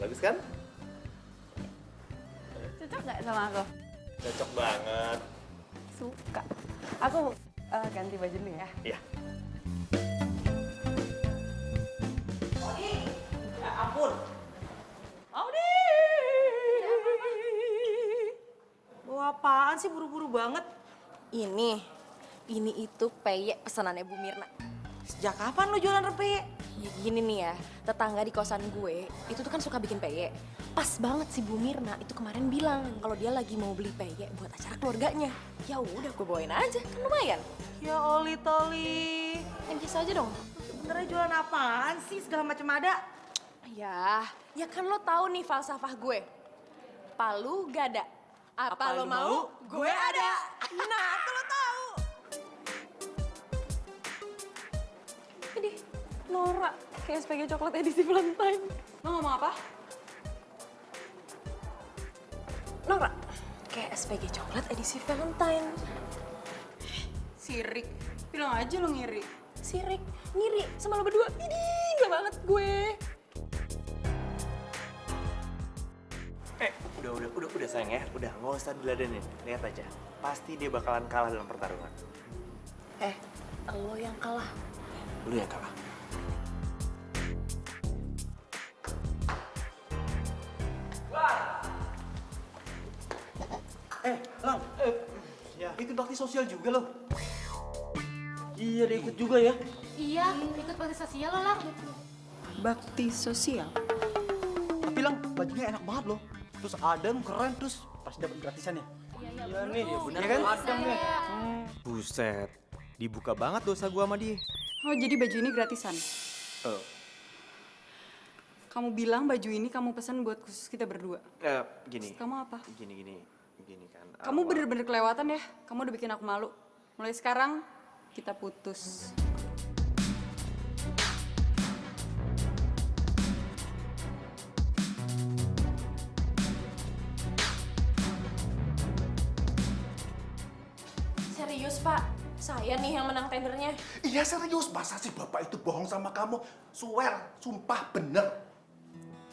Bagus kan? Cocok gak sama aku? Cocok banget. Suka. Aku ganti baju dulu ya. Iya. Ya ampun. Audi! apaan sih buru-buru banget? Ini itu peyek pesanannya Bu Mirna. Sejak kapan lo jualan rempeyek? Ya gini nih ya, tetangga di kosan gue itu tuh kan suka bikin peyek. Pas banget si Bu Mirna itu kemarin bilang kalau dia lagi mau beli peyek buat acara keluarganya. Ya udah gue bawain aja, kan lumayan. Ya Oli Toli. Encis aja dong. Sebenernya jualan apaan sih? Segala macam ada. Ya kan lo tahu nih falsafah gue. Palu gada. Apa lo mau? Gue ada. Nah, tuh lo tahu. Ini Nora kayak SPG coklat edisi Valentine. Lo ngomong apa? Nora kayak SPG coklat edisi Valentine. Sirik. Bilang aja lo ngiri. Sirik, ngiri sama lo berdua. Ini gak banget gue. Udah sayang ya, udah nggak usah diladenin. Lihat aja, pasti dia bakalan kalah dalam pertarungan. Lo yang kalah. Lu yang kalah. Lang, ikut bakti sosial juga lo? Iya, dia ikut juga ya. Iya, ikut bakti sosial lo, Lang. Bakti sosial. Tapi Lang, bajunya enak banget loh. Terus adem, keren, terus pasti dapat gratisan ya. Iya nih, ya benar kan? Adem nih. Buset, dibuka banget dosa gua sama dia. Oh, jadi baju ini gratisan? Kamu bilang baju ini kamu pesan buat khusus kita berdua. Gini. Kamu apa? Gini kan. Kamu bener-bener kelewatan ya. Kamu udah bikin aku malu. Mulai sekarang kita putus. Serius Pak, saya nih yang menang tendernya. Iya serius, masa sih bapak itu bohong sama kamu? Swear, sumpah bener.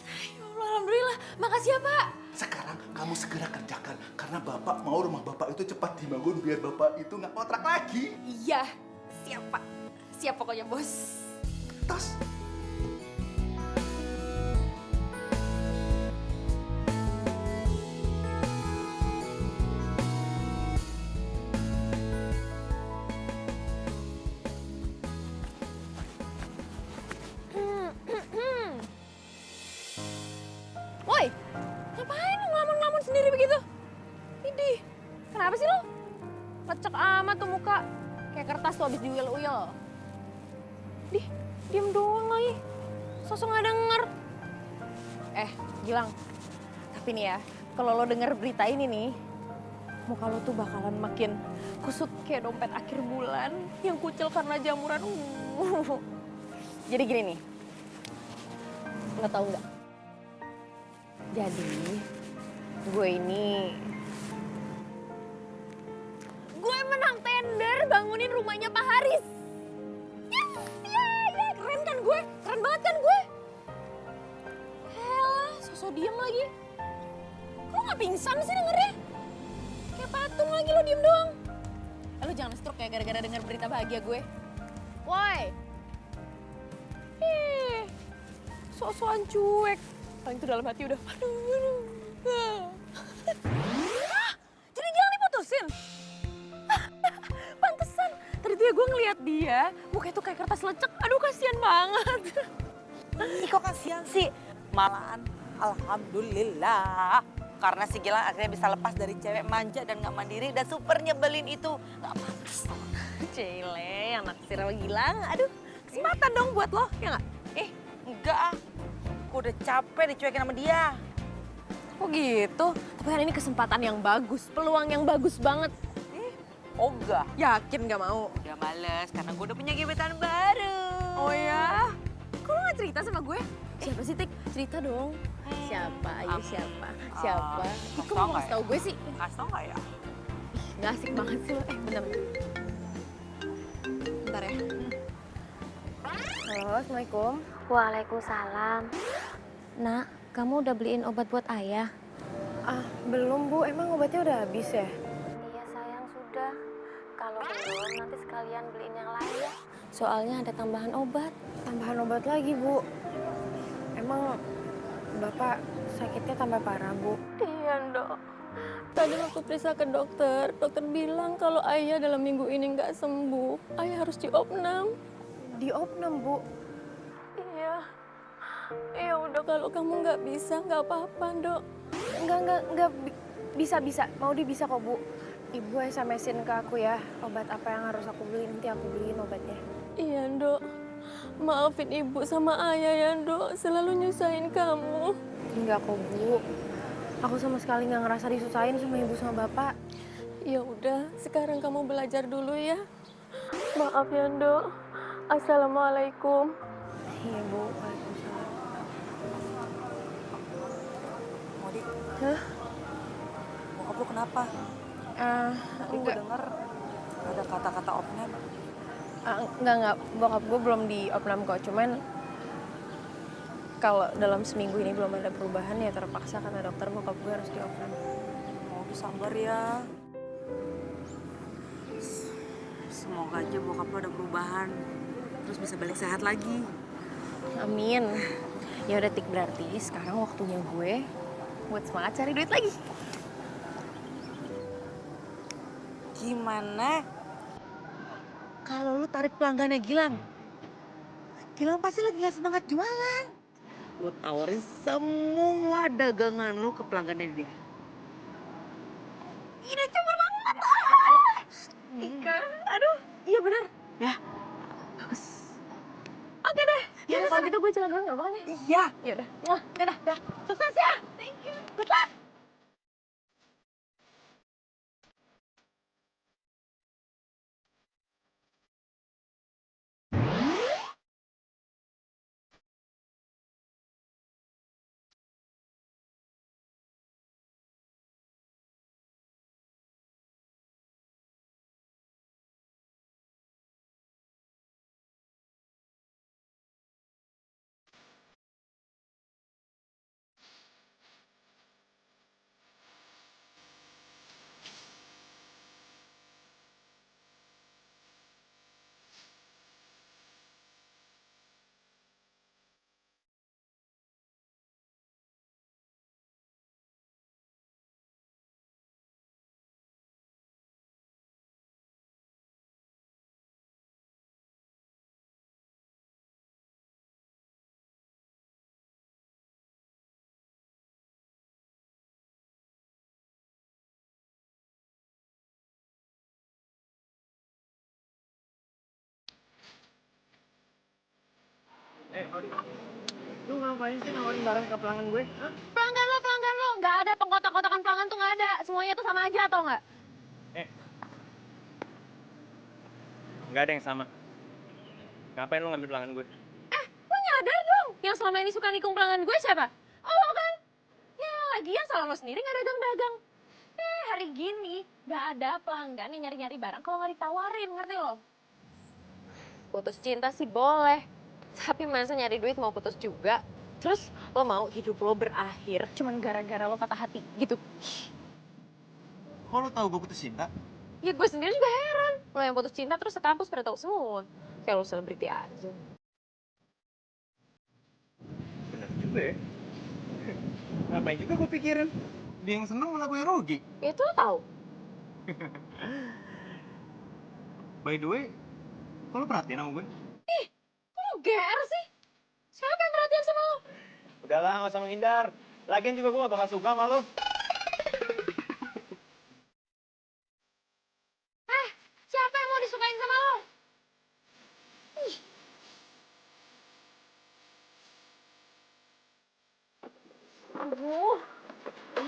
Ya Allah, alhamdulillah, makasih ya Pak. Sekarang kamu segera kerjakan, karena bapak mau rumah bapak itu cepat dibangun biar bapak itu nggak kontrak lagi. Iya, siap Pak. Siap pokoknya bos. Tas. Woi, ngapain lu ngelamun-ngelamun sendiri begitu? Idih, kenapa sih lo? Lecek amat tuh muka. Kayak kertas tuh abis diuyel-uyel. Dih, diem doang lagi. Sosok nggak denger. Gilang. Tapi nih ya, kalau lo denger berita ini nih, muka lo tuh bakalan makin kusut kayak dompet akhir bulan yang kucel karena jamuran. Jadi gini nih, nggak tahu nggak? Jadi, gue menang tender bangunin rumahnya Pak Haris. Yes, ya, keren kan gue? Keren banget kan gue? Helah, sosok diem lagi. Kok nggak pingsan sih dengernya? Kayak patung lagi lo diem doang. Lo jangan stroke ya gara-gara denger berita bahagia gue. Woi. Sok-sokan cuek. Paling tuh dalam hati udah, aduh. Jadi Gilang diputusin? Pantesan. Tadi tuh ya gue ngeliat dia, mukanya tuh kayak kertas lecek. Aduh kasihan banget. Ih kok kasihan sih? Malahan alhamdulillah. Karena si Gilang akhirnya bisa lepas dari cewek manja dan gak mandiri dan super nyebelin itu. Gak pantas. Cile, yang naksir sama Gilang. Aduh, kesempatan dong buat lo, ya nggak? Enggak ah. Gue udah capek dicuekin sama dia. Kok gitu? Tapi kan ini kesempatan yang bagus, peluang yang bagus banget. Ogah. Yakin gak mau? Udah males, karena gue udah punya gebetan baru. Oh ya? Kok lo gak cerita sama gue? Siapa sih, Tik? Cerita dong. Siapa? Ayo siapa? Siapa? Ih, kok mau kasih tau gue sih? Kasih tau gak ya? Gak asik banget sih lo. Bentar. Bentar ya. Halo, Assalamualaikum. Waalaikumsalam. Nak, kamu udah beliin obat buat ayah? Belum Bu, emang obatnya udah habis ya? Iya sayang, sudah. Kalau belum, nanti sekalian beliin yang lain ya. Soalnya ada tambahan obat. Tambahan obat lagi Bu. Emang Bapak sakitnya tambah parah Bu? Iya, Dok. Tadi waktu periksa ke dokter bilang kalau ayah dalam minggu ini nggak sembuh. Ayah harus diopnam. Diopnam, Bu? Iya. Ya udah kalau kamu nggak bisa, nggak apa-apa, Dok. Enggak, bisa. Maudi bisa kok, Bu. Ibu SMS-in ke aku ya, obat apa yang harus aku beli, nanti aku beliin obatnya. Iya, Dok. Maafin ibu sama ayah ya, Dok. Selalu nyusahin kamu. Enggak kok, Bu. Aku sama sekali nggak ngerasa disusahin sama ibu sama bapak. Ya udah, sekarang kamu belajar dulu ya. Maaf ya, Dok. Assalamualaikum. Iya, Bu. Waalaikumsalam. Modi, Hah? bokap lu kenapa? Tadi gue denger ada kata-kata opnam. Enggak. Bokap gue belum diopnam kok. Cuman kalau dalam seminggu ini belum ada perubahan ya terpaksa kata dokter bokap gue harus diopnam. Modi sabar ya. Semoga aja bokap lu ada perubahan. Terus bisa balik sehat lagi. Amin. Ya udah Tik, berarti sekarang waktunya gue buat semangat cari duit lagi. Gimana kalau lu tarik pelanggannya Gilang? Gilang pasti lagi gak semangat jualan. Lu tawarin semua dagangan lu ke pelanggannya dia. Ini cuma banget. Ika, aduh, iya benar. Ya. Bagus. Oke deh. Ya kalau gitu gue jalan dulu nggak apa-apa nih. Iya. Ya udah. Dah. Sukses ya. Thank you. Good luck. Lu ngapain sih nawarin barang ke pelanggan gue? Hah? Pelanggan lo. Nggak ada pengkotak-kotakan pelanggan tuh nggak ada. Semuanya tuh sama aja atau nggak? Nggak ada yang sama. Ngapain lu ngambil pelanggan gue? Lo nyadar dong. Yang selama ini suka nikung pelanggan gue siapa? Oh lo kan? Ya lagian salah lo sendiri nggak dagang-dagang. Hari gini nggak ada pelanggan yang nyari-nyari barang kalau nggak ditawarin, ngerti lo? Putus cinta sih boleh. Tapi masa nyari duit mau putus juga? Terus lo mau hidup lo berakhir cuman gara-gara lo patah hati gitu? Kok lo tau gue putus cinta? Ya gue sendiri juga heran. Lo yang putus cinta terus sekampus pada tahu semua. Kayak lo selebriti aja. Bener juga ya. Ngapain juga gue pikirin? Dia yang seneng malah gue yang rugi. Itu lo tahu. By the way, kok lo perhatiin sama gue? Ih, kok lo GR sih? Siapa yang perhatian sama lo? Udahlah, gak usah menghindar. Lagian juga gue gak bakal suka sama lo. Siapa yang mau disukain sama lo? Ih. Aduh,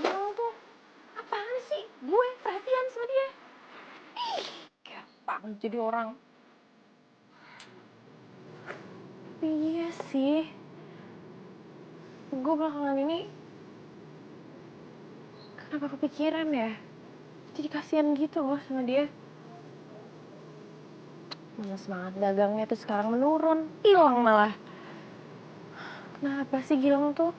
lo tuh apaan sih? Gue perhatian sama dia. Ih, gampang jadi orang. Iya sih. Gue belakangan ini kenapa kepikiran ya? Jadi kasihan gitu loh sama dia. Mana semangat dagangnya tuh sekarang menurun, hilang malah. Kenapa sih Gilang tuh?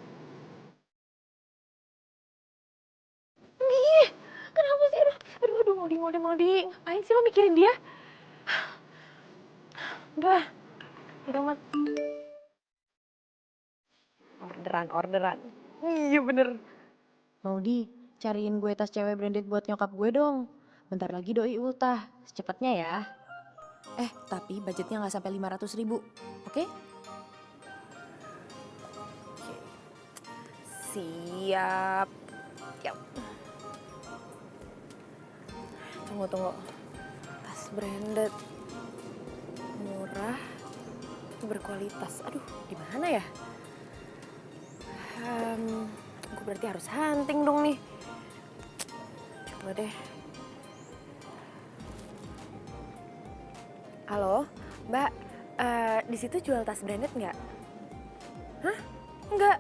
Ih, kenapa sih? Aduh, Modi. Ngapain sih lo mikirin dia? Udah mat. Orderan. Iya bener. Maudi, cariin gue tas cewek branded buat nyokap gue dong. Bentar lagi doi ultah, secepatnya ya. Tapi budgetnya nggak sampai 500.000, oke? Siap. Yap. Tunggu. Tas branded. Murah. Berkualitas. Aduh, di mana ya? Gue berarti harus hunting dong nih. Coba deh. Halo, Mbak. Di situ jual tas branded nggak? Hah? Nggak.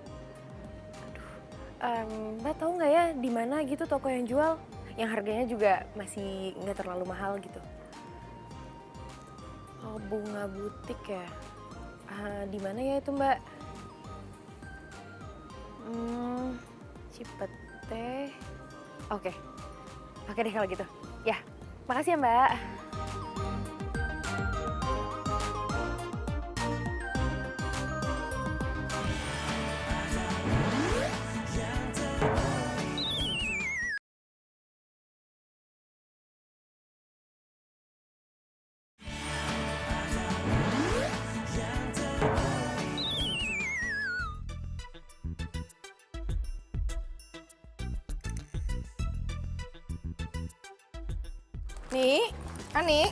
Mbak tahu nggak ya di mana gitu toko yang jual, yang harganya juga masih nggak terlalu mahal gitu? Oh, Bunga Butik ya? Di mana ya itu Mbak? Cipete. Oke deh kalau gitu. Ya, makasih ya Mbak. Nih, Ani.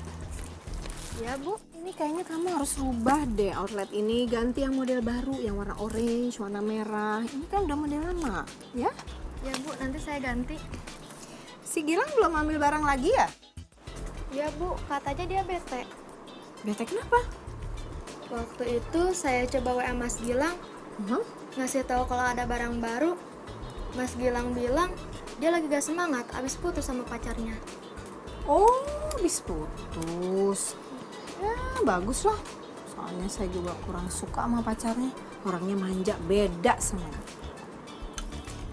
Ya Bu, ini kayaknya kamu harus rubah deh outlet ini, ganti yang model baru, yang warna orange, warna merah. Ini kan udah model lama, ya? Ya Bu, nanti saya ganti. Si Gilang belum ambil barang lagi ya? Ya Bu, katanya dia bete. Bete kenapa? Waktu itu saya coba WA Mas Gilang, ngasih tahu kalau ada barang baru. Mas Gilang bilang dia lagi gak semangat, abis putus sama pacarnya. Oh, habis putus. Ya, bagus lah. Soalnya saya juga kurang suka sama pacarnya. Orangnya manja, beda sama dia.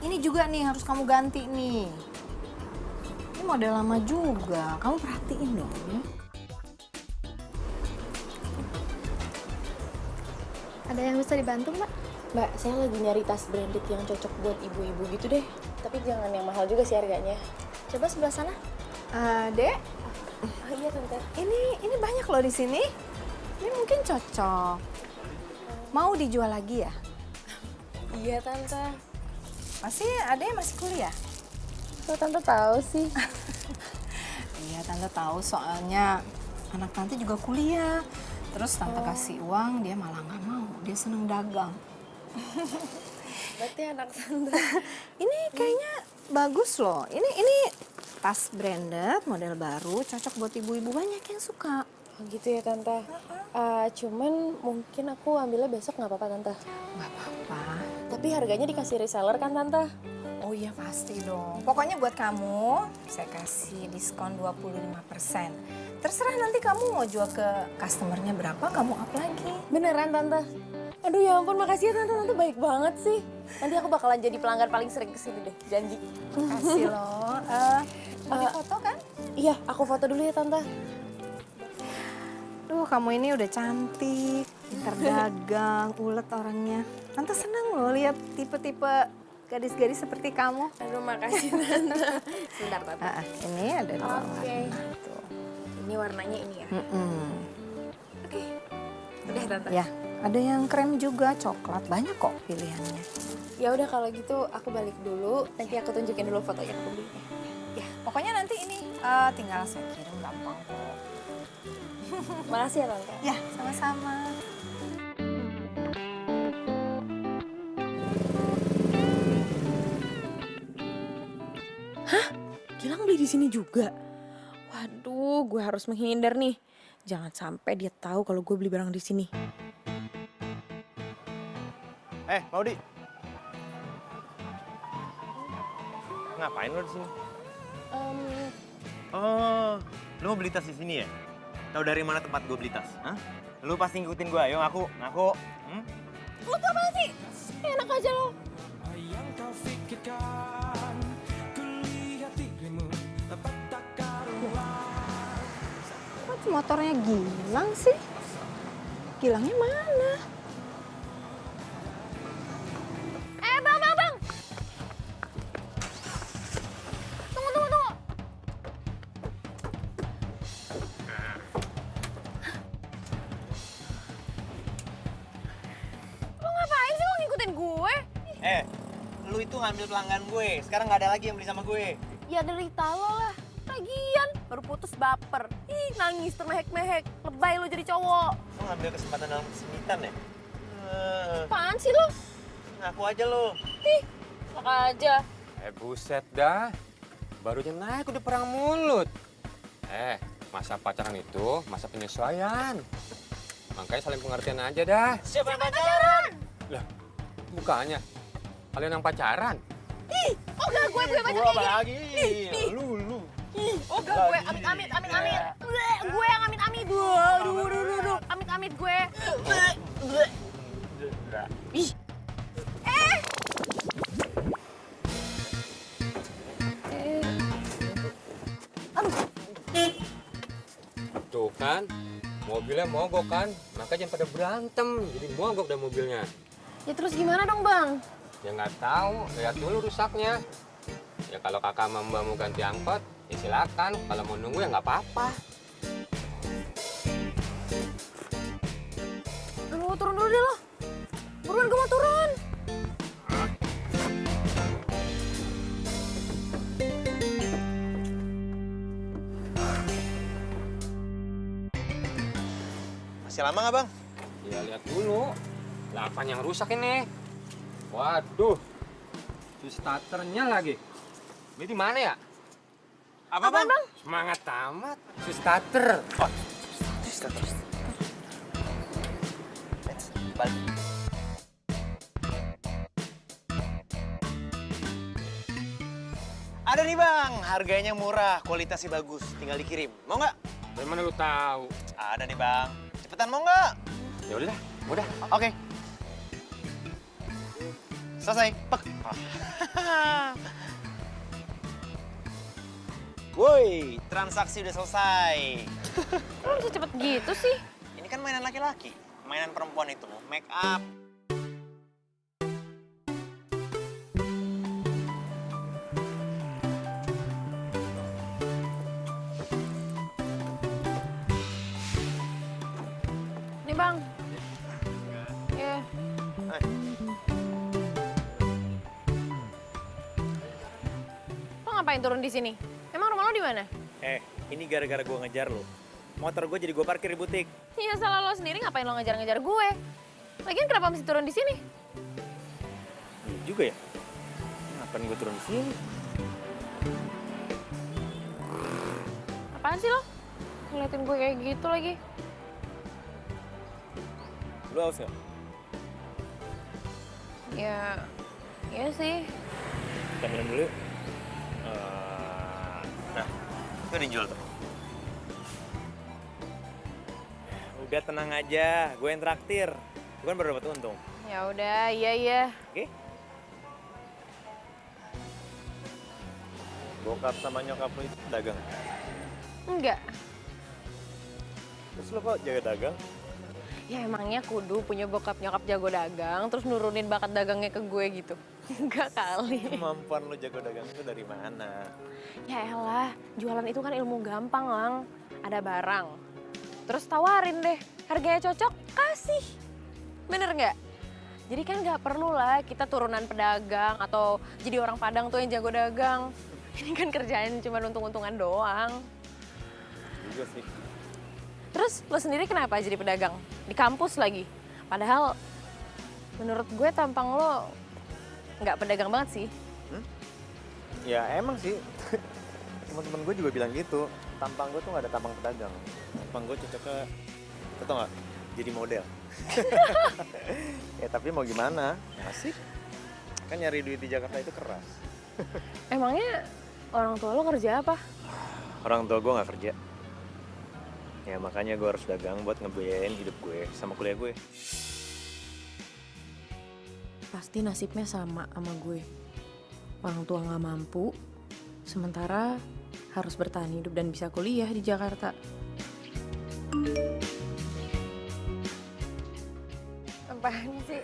Ini juga nih harus kamu ganti nih. Ini model lama juga. Kamu perhatiin dong ya. Ada yang bisa dibantu Mbak? Mbak, saya lagi nyari tas branded yang cocok buat ibu-ibu gitu deh. Tapi jangan yang mahal juga sih harganya. Coba sebelah sana. Dek, Iya Tante. ini banyak loh di sini. Ini mungkin cocok. Mau dijual lagi ya? Iya Tante. Masih ada yang masih kuliah? Kok Tante tahu sih? Iya, Tante tahu soalnya anak Tante juga kuliah. Terus Tante kasih uang, dia malah nggak mau. Dia seneng dagang. Berarti anak Tante. Ini kayaknya bagus loh. Ini tas branded, model baru, cocok buat ibu-ibu, banyak yang suka. Oh gitu ya Tante. Cuman mungkin aku ambilnya besok nggak apa-apa Tante? Nggak apa-apa. Tapi harganya dikasih reseller kan Tante? Oh iya pasti dong. Pokoknya buat kamu, saya kasih diskon 25%. Terserah nanti kamu mau jual ke customernya berapa, kamu up lagi. Beneran Tante? Aduh ya ampun, makasih ya Tante. Tante baik banget sih. Nanti aku bakalan jadi pelanggan paling sering kesini deh, janji. Kasih loh. Mau difoto kan? Iya, aku foto dulu ya Tante. Duh, kamu ini udah cantik, pintar dagang, ulet orangnya. Tante seneng loh lihat tipe-tipe gadis-gadis seperti kamu. Aduh, makasih Tante. Sebentar Tante. Ini ada dua Oke. warna. Tuh. Ini warnanya ini ya? Oke. Udah Tante. Ya, ada yang krem juga, coklat. Banyak kok pilihannya. Ya udah kalau gitu aku balik dulu. Nanti aku tunjukin dulu foto yang aku beli. Ya, pokoknya nanti ini tinggal saya kirim gampang kok. Makasih ya Tante. Ya, sama-sama. Hah? Gilang beli di sini juga? Waduh, gue harus menghindar nih. Jangan sampai dia tahu kalau gue beli barang di sini. Maudi. Ngapain lo di sini? Oh, lo mau beli tas di sini ya? Tahu dari mana tempat gue beli tas? Hah? Lo pasti ngikutin gue, ayo ngaku. Lo tuh apa sih? Enak aja lo. Kok motornya Gilang sih? Gilangnya mana? Bang. itu ngambil pelanggan gue. Sekarang nggak ada lagi yang beli sama gue. Ya derita lo lah. Lagian baru putus baper. Ih, nangis termehek-mehek. Lebay lo jadi cowok. Lo ngambil kesempatan dalam kesempitan ya? Apaan sih lo? Ngaku aja lo. Ih, sok aja. Buset dah. Barunya naik udah perang mulut. Masa pacaran itu masa penyesuaian. Makanya saling pengertian aja dah. Siapa yang pacaran? Lah, bukannya kalian yang pacaran? Ih, oh gak gue pacaran Gua kayak lagi. gini. Lu. Ih, oh gak gue, amit-amit. Gue yang amit-amit. Duh. Amit-amit gue. Ih. Tuh kan, mobilnya mogok kan, makanya jangan pada berantem, jadi mogok dah mobilnya. Ya terus gimana dong bang? Ya nggak tahu, lihat dulu rusaknya. Ya kalau kakak sama mbak mau ganti angkot, ya silakan. Kalau mau nunggu ya nggak apa-apa. Lu turun dulu deh lo. Buruan gue mau turun. Masih lama nggak bang? Ya lihat dulu. Lah apaan yang rusak ini? Waduh, starternya lagi. Ini di mana ya? Apa bang? Semangat amat, starter. Oh, starter. Balik. Ada nih bang, harganya murah, kualitasnya bagus, tinggal dikirim. Mau nggak? Dari mana lu tahu? Ada nih bang, cepetan mau nggak? Ya udah, udah. Oke. Selesai. Pek. Woi, transaksi udah selesai. Kok bisa cepet gitu sih? Ini kan mainan laki-laki. Mainan perempuan itu make up. Nih bang. Ya. Lo ngapain turun di sini? Emang rumah lo di mana? Ini gara-gara gue ngejar lo. Motor gue jadi gue parkir di butik. Ya salah lo sendiri, ngapain lo ngejar-ngejar gue? Lagian kenapa mesti turun di sini? Iya juga ya. Ngapain gue turun di sini? Apaan sih lo? Ngeliatin gue kayak gitu lagi. Lo haus nggak? Ya, iya sih. Kita minum dulu yuk. Nah, itu dijual tuh. Udah tenang aja, gue yang traktir. Gue kan baru dapat untung. Ya udah, iya. Oke? Bokap sama nyokap lo itu dagang? Enggak. Terus lo kok jaga dagang? Ya emangnya kudu punya bokap nyokap jago dagang, terus nurunin bakat dagangnya ke gue gitu. Enggak kali. Kemampuan lo jago dagang itu dari mana? Ya elah, jualan itu kan ilmu gampang, Lang. Ada barang, terus tawarin deh. Harganya cocok, kasih. Bener nggak? Jadi kan nggak perlu lah kita turunan pedagang atau jadi orang Padang tuh yang jago dagang. Ini kan kerjaan cuma untung-untungan doang. Juga sih. Terus lo sendiri kenapa jadi pedagang? Di kampus lagi. Padahal menurut gue tampang lo nggak pedagang banget sih. Ya emang sih. Teman-teman gue juga bilang gitu. Tampang gue tuh nggak ada tampang pedagang. Tampang gue cocoknya, tau nggak? Jadi model. Ya tapi mau gimana? Asik. Kan nyari duit di Jakarta itu keras. Emangnya orang tua lo kerja apa? Orang tua gue nggak kerja. Ya makanya gue harus dagang buat ngebiayain hidup gue sama kuliah gue. Pasti nasibnya sama gue. Orang tua nggak mampu, sementara harus bertahan hidup dan bisa kuliah di Jakarta. Apaan sih?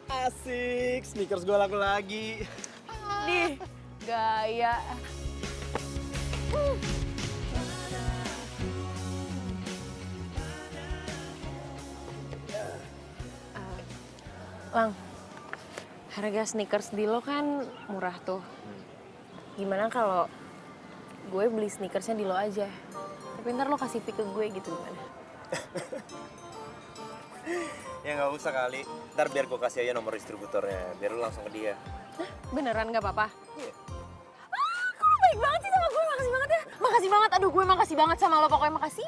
Asik, sneakers gue laku lagi. Nih, gaya. Lang, harga sneakers di lo kan murah tuh. Gimana kalau gue beli sneakersnya di lo aja? Tapi ntar lo kasih fee ke gue gitu gimana? Ya nggak usah kali. Ntar biar gue kasih aja nomor distributornya, biar lu langsung ke dia. Hah? Beneran nggak apa-apa? Kok lo baik banget sih sama gue? Makasih banget ya. Makasih banget. Aduh, gue makasih banget sama lo. Pokoknya makasih.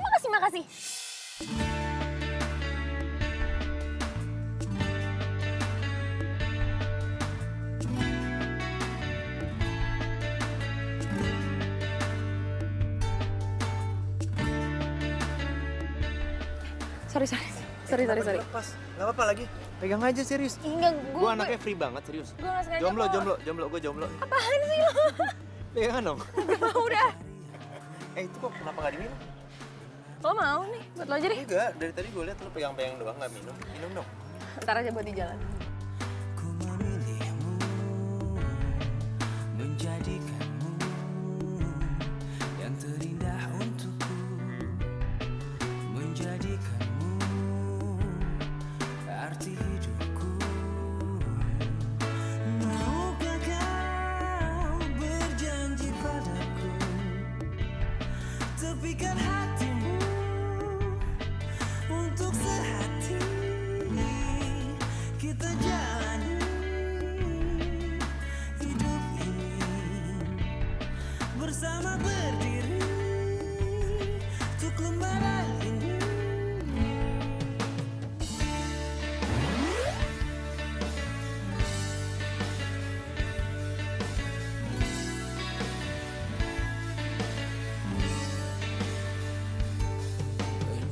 Sorry. Lepas, nggak apa-apa lagi. Pegang aja serius. Enggak, Gue anaknya free banget serius. Gue nggak sengaja Jomblo, gue jomblo. Apaan sih lo? Pegangan dong. Udah. Itu kok kenapa nggak diminum? Lo mau nih, buat lo aja deh. Enggak, dari tadi gue liat lo pegang-pegang doang nggak minum. Minum dong. Ntar aja buat di jalan. Menjadikanmu yang terindah untukku, menjadikanmu arti hidupku. Maukah kau berjanji padaku, tepikan hatimu untuk sehati kita jalani hidup ini bersama, berdiri untuk lembaran ini.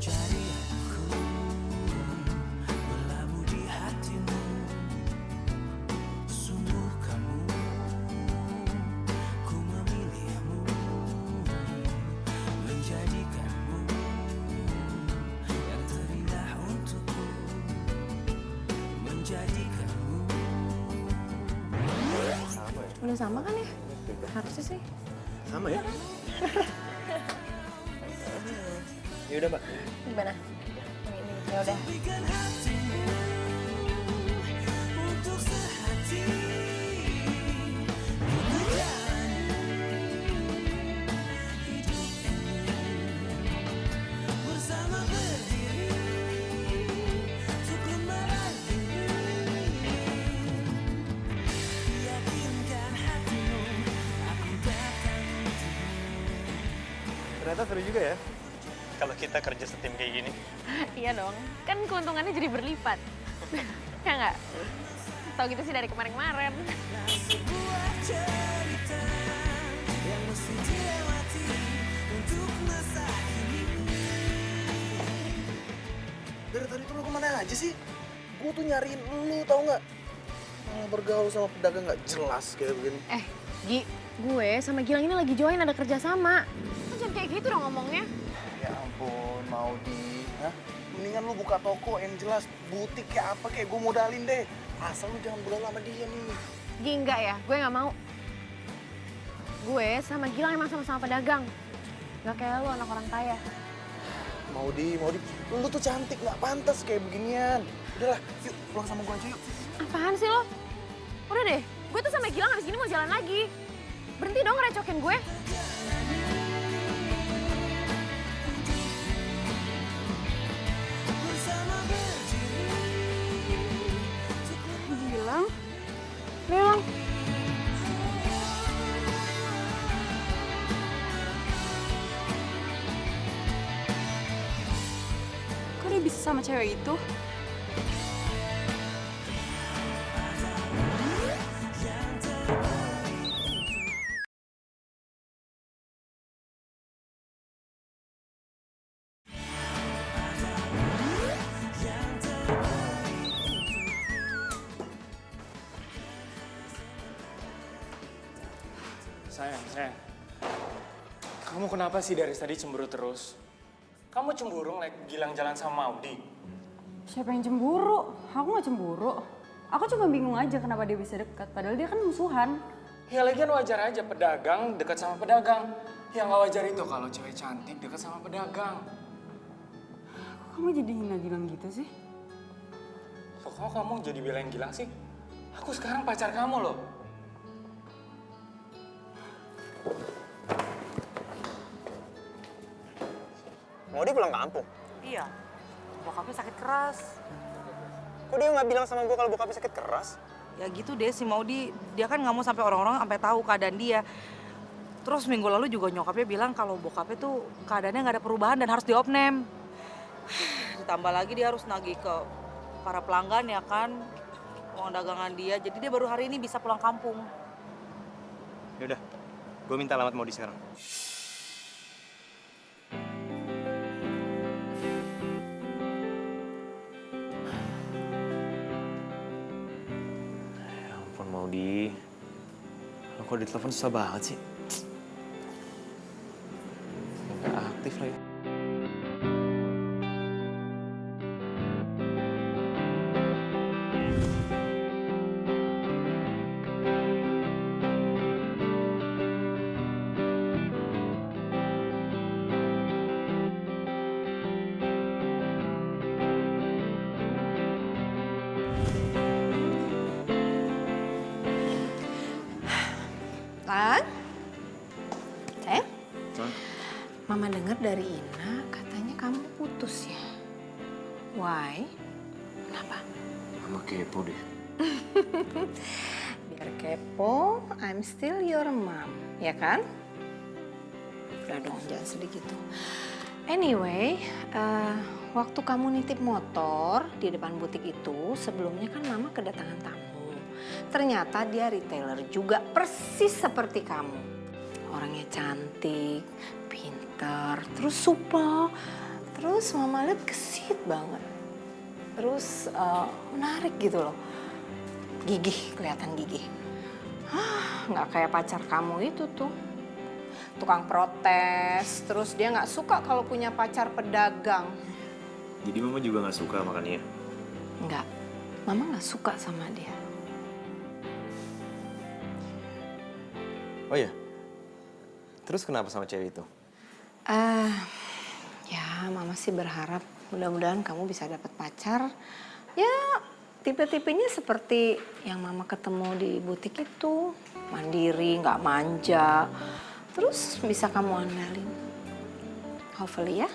Pencarianku berlabuh di hatimu, sungguh kamu, ku memilihmu, menjadikanmu yang terindah untukku, menjadikanmu. Udah sama kan ya? Harusnya sih. Sama ya? Ya udah, Mbak. Gimana? Yang ini. Ya udah. Tepikan hatimu untuk sehati kita jalani hidup ini bersama, berdiri untuk lembaran ini. Yakinkan hatimu, aku datang untukmu. Ternyata seru juga ya. Kalau kita kerja setim kayak gini. Iya dong, kan keuntungannya jadi berlipat. Ya nggak? Tahu gitu sih dari kemarin-kemarin. Sebuah cerita yang mesti dilewati untuk masa kini. Dari tadi tuh lu kemana aja sih? Gue tuh nyariin lu, tau nggak? Malah bergaul sama pedagang nggak jelas kayak begini. Gi, gue sama Gilang ini lagi join ada kerja sama. Lo jangan kayak gitu dong ngomongnya. Ya ampun, Maudi. Hah? Mendingan lu buka toko yang jelas, butik kayak apa kayak gue modalin deh. Asal lu jangan bergaul sama dia nih. Gi, enggak ya, gue nggak mau. Gue sama Gilang emang sama-sama pedagang. Nggak kayak lo anak orang kaya. Maudi, lu tuh cantik, nggak pantas kayak beginian. Udahlah, yuk pulang sama gue aja yuk. Apaan sih lo? Udah deh, gue tuh sama Gilang abis gini mau jalan lagi. Berhenti dong ngerecokin gue. Gilang? Gilang? Kok dia bisa sama cewek itu? Sayang. Kamu kenapa sih dari tadi cemburu terus? Kamu cemburu ngeliat Gilang jalan sama Maudi? Siapa yang cemburu? Aku gak cemburu. Aku cuma bingung aja kenapa dia bisa dekat, padahal dia kan musuhan. Ya lagian wajar aja pedagang dekat sama pedagang. Yang gak wajar itu kalau cewek cantik dekat sama pedagang. Kok kamu jadi hina Gilang gitu sih? kok kamu jadi belain Gilang sih? Aku sekarang pacar kamu loh. Mau dia pulang kampung? Iya, bokapnya sakit keras. Kok dia nggak bilang sama gue kalau bokapnya sakit keras? Ya gitu deh si Maudi, dia kan nggak mau sampai orang-orang sampai tahu keadaan dia. Terus minggu lalu juga nyokapnya bilang kalau bokapnya tuh keadaannya nggak ada perubahan dan harus diopname. Ditambah lagi dia harus nagih ke para pelanggan ya kan, uang dagangan dia. Jadi dia baru hari ini bisa pulang kampung. Yaudah, gue minta alamat Maudi sekarang. Ya ampun Maudi, lo kok di telepon susah banget sih? Nggak aktif lagi. Lan? Sayang? Mama dengar dari Ina katanya kamu putus ya? Why? Kenapa? Mama kepo deh. Biar kepo, I'm still your mom, ya kan? Udah dong, jangan sedih gitu. Anyway, waktu kamu nitip motor di depan butik itu, sebelumnya kan Mama kedatangan tamu. Ternyata dia retailer juga, persis seperti kamu. Orangnya cantik, pintar, terus supel. Terus Mama lihat gesit banget. Terus menarik gitu loh. Gigih, kelihatan gigih. Nggak kayak pacar kamu itu tuh. Tukang protes, terus dia nggak suka kalau punya pacar pedagang. Jadi Mama juga nggak suka makannya? Nggak, Mama nggak suka sama dia. Oh ya? Terus kenapa sama cewek itu? Ya Mama sih berharap mudah-mudahan kamu bisa dapat pacar. Ya tipe-tipenya seperti yang Mama ketemu di butik itu. Mandiri, nggak manja. Terus bisa kamu andalin. Hopefully ya.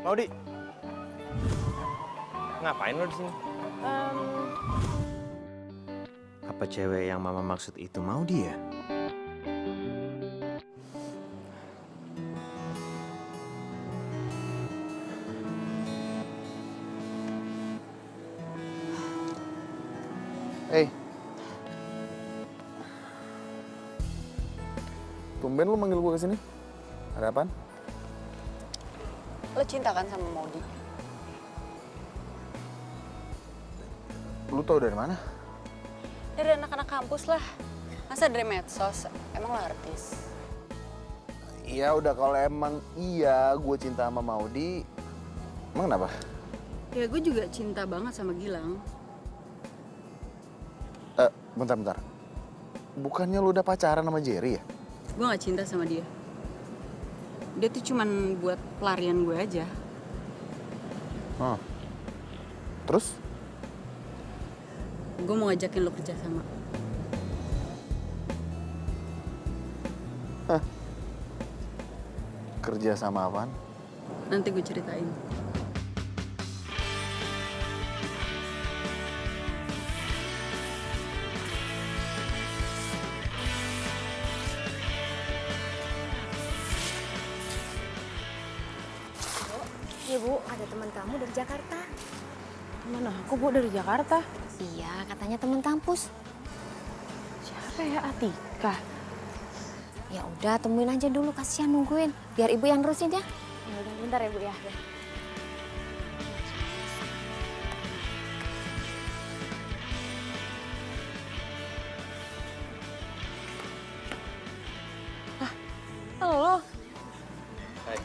Maudi. Ngapain lo di sini? Apa cewek yang Mama maksud itu Maudi ya? Tumben lu manggil gue kesini. Ada apaan? Lo cinta kan sama Maudi? Lu tau dari mana? Dari anak-anak kampus lah. Masa dari medsos? Emang lo artis? Iya udah kalau emang iya gue cinta sama Maudi, emang kenapa? Ya gue juga cinta banget sama Gilang. Bentar. Bukannya lu udah pacaran sama Jerry ya? Gue gak cinta sama dia. Dia tuh cuman buat pelarian gue aja. Terus? Gue mau ngajakin lo kerja sama. Kerja sama apaan? Nanti gue ceritain. Iya Bu, ada teman kamu dari Jakarta. Mana aku Bu dari Jakarta? Iya, katanya teman kampus. Siapa ya, Atika? Ya udah, temuin aja dulu, kasihan nungguin. Biar Ibu yang nerusin ya. Ya udah, bentar ya Bu ya. Halo. Hai.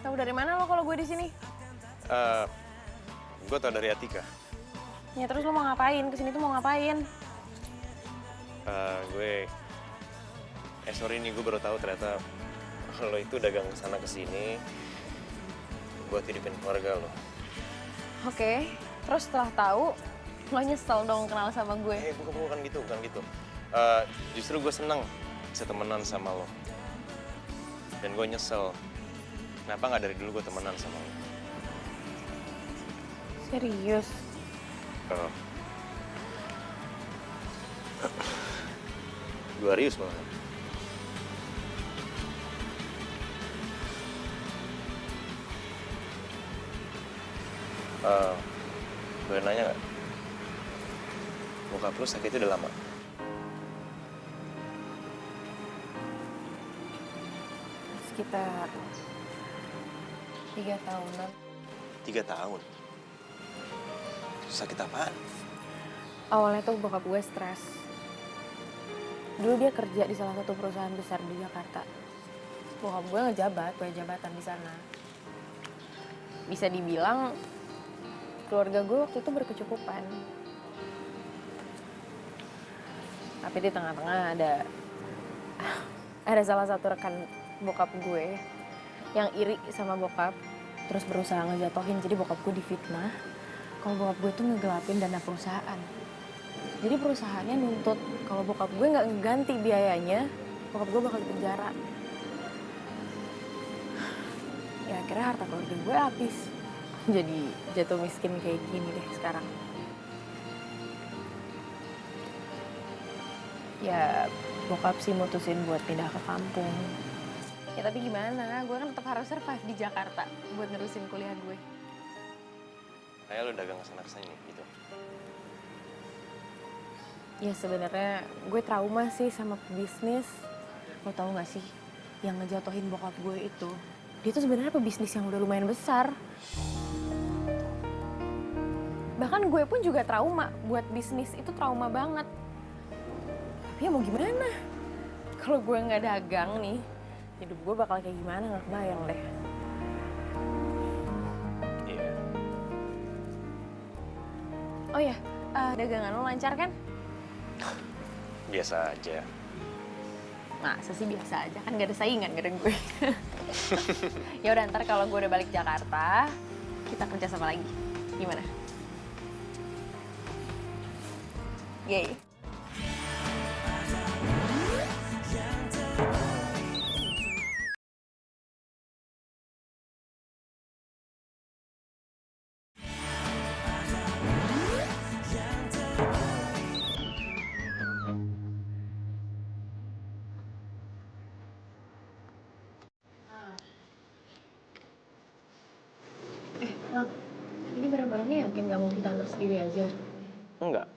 Tahu dari mana lo kalau gue di sini? Gue tau dari Atika. Ya terus lo mau ngapain? Kesini tuh mau ngapain? Sorry nih, gue baru tahu ternyata lo itu dagang kesana kesini buat hidupin keluarga lo. Oke, terus setelah tahu, lo nyesel dong kenal sama gue. Bukan gitu, bukan gitu. Justru gue seneng bisa temenan sama lo. Dan gue nyesel, kenapa nggak dari dulu gue temenan sama lo? Serius? Gue serius banget. Boleh nanya nggak? Bokap lu sakitnya udah lama? Sekitar 3 tahunan. 3 tahun? Sakit apaan? Awalnya tuh bokap gue stres. Dulu dia kerja di salah satu perusahaan besar di Jakarta. Bokap gue ngejabat, punya jabatan di sana. Bisa dibilang keluarga gue waktu itu berkecukupan. Tapi di tengah-tengah ada salah satu rekan bokap gue yang iri sama bokap, terus berusaha ngejatohin. Jadi bokap gue difitnah kalau bokap gue tuh ngegelapin dana perusahaan. Jadi perusahaannya nuntut kalau bokap gue nggak ngeganti biayanya, bokap gue bakal dipenjara. Ya akhirnya harta keluarga gue habis. Jadi jatuh miskin kayak gini deh sekarang. Ya bokap sih mutusin buat pindah ke kampung. Ya tapi gimana, gue kan tetap harus survive di Jakarta buat nerusin kuliah gue. Kayak lu dagang kesana-kesana nih, gitu. Ya sebenarnya gue trauma sih sama pebisnis. Lo tau gak sih, yang ngejatuhin bokap gue itu, dia tuh sebenarnya pebisnis yang udah lumayan besar. Bahkan gue pun juga trauma, buat bisnis itu trauma banget. Tapi ya mau gimana? Kalau gue nggak dagang nih, hidup gue bakal kayak gimana nggak kebayang deh. Iya. Oh ya, dagangan lo lancar kan? Biasa aja. Masa sih biasa aja, kan gak ada saingan gak ada gue. Ya udah ntar kalau gue udah balik Jakarta, kita kerja sama lagi. Gimana? Yay. Ini barang-barangnya yakin gak mau kita antar sendiri aja? Enggak.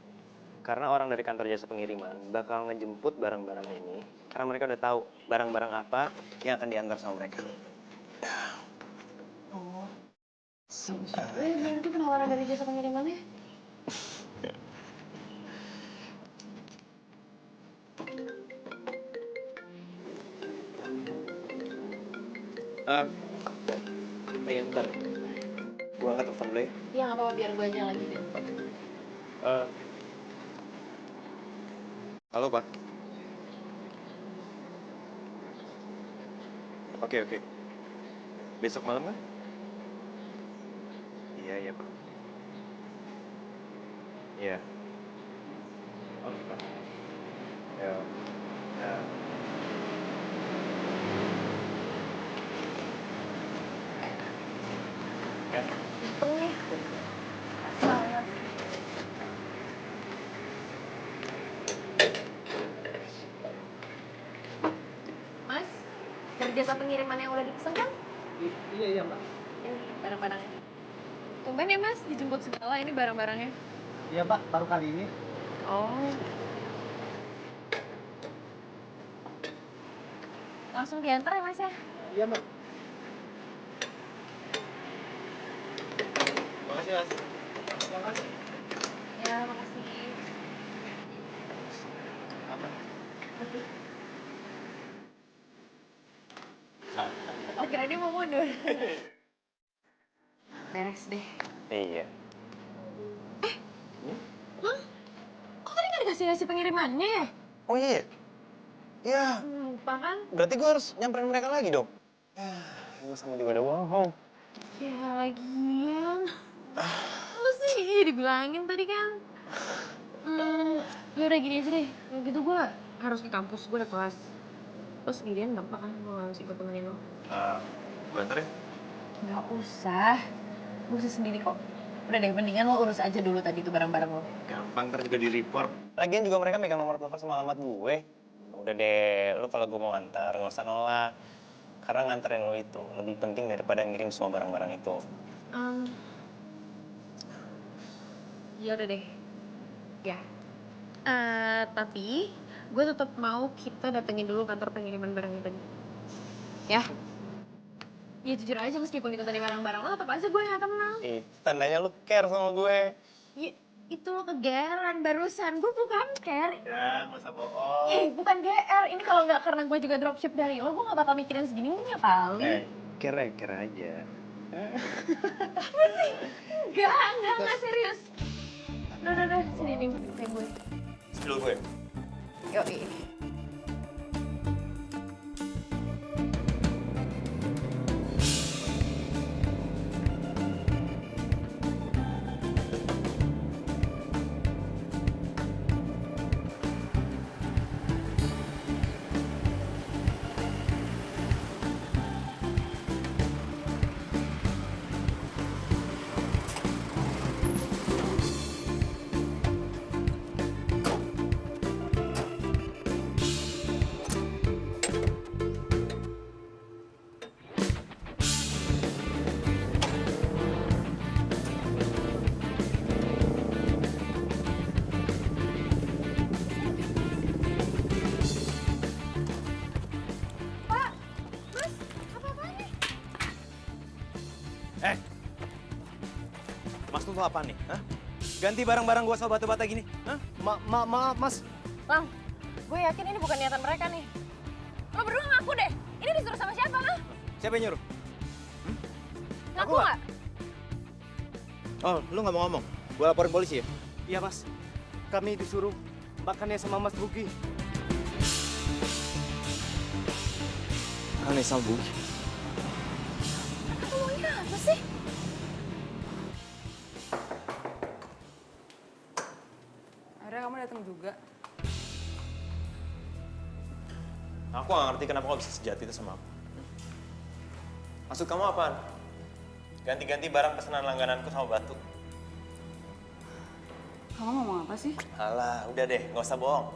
Karena orang dari kantor jasa pengiriman bakal ngejemput barang-barang ini karena mereka udah tahu barang-barang apa yang akan diantar sama mereka. Oh. Berarti penawaran dari jasa pengirimannya? Iya, bentar. Gue angkat telepon dulu ya. Iya, nggak apa-apa, biar gue aja lagi deh. Halo, Pak. Oke. Besok malam kan? Iya, Pak. Iya. Oke, Pak. Ya. Mas, dari jasa pengiriman yang udah dipesan kan? Iya, Mbak. Ini barang-barangnya. Tumben ya Mas, dijemput segala ini barang-barangnya. Iya, Mbak, baru kali ini. Oh. Langsung diantar ya Mas ya? Iya, Mbak. Makasih, Mas. Ya, makasih. Kira dia mau mundur. Beres deh. Iya. Kok tadi nggak dikasih hasil pengirimannya ya? Oh iya. Ya. Lupa kan? Berarti gue harus nyamperin mereka lagi dong. Gue sama juga udah bohong. Ya lagian. Iya dibilangin tadi kan. Ya udah gini aja deh. Kalau gitu gue harus ke kampus, gue ada kelas. Terus sendirian gak apa-apa kan gue harus ikut temenin lo. Gue anterin. Gak usah. Gue bisa sendiri kok. Udah deh, mendingan lo urus aja dulu tadi tuh barang-barang lo. Gampang, ntar juga di-report. Lagian juga mereka megang nomor telepon sama alamat gue. Udah deh, lu kalau gue mau antar, nggak usah nolak. Karena nganterin lo itu lebih penting daripada ngirim semua barang-barang itu. Ya udah deh. Ya. Tapi gue tetap mau kita datengin dulu kantor pengiriman barang itu. Ya. Ya jujur aja meskipun itu tadi barang-barang lo, tetap aja gue gak tenang. Tandanya lu care sama gue. Ya, itu lo kegeran barusan, gue bukan care. Ya, gak usah bohong. Bukan GR, ini kalau nggak karena gue juga dropship dari lo, gue gak bakal mikirin segininya kali. Care aja. Enggak serius. Udah, sini nih, kayak gue. Spill gue. Yoi. Mas tuh apa nih? Hah? Ganti barang-barang gua sama bata-bata gini? Hah? Maaf, Mas. Lang, gue yakin ini bukan niatan mereka nih. Lo berdua ngaku deh, ini disuruh sama siapa, ha? Siapa yang nyuruh? Ngaku nggak? Oh, lu nggak mau ngomong? Gua laporin polisi ya? Iya, Mas. Kami disuruh makannya sama Mas Bugi. Aneh sama Bugi. Ngomongin apa sih? Akhirnya kamu datang juga. Aku gak ngerti kenapa kau bisa sejati itu sama aku. Maksud kamu apaan? Ganti-ganti barang pesanan langgananku sama batu. Kamu ngomong apa sih? Alah, udah deh, gak usah bohong.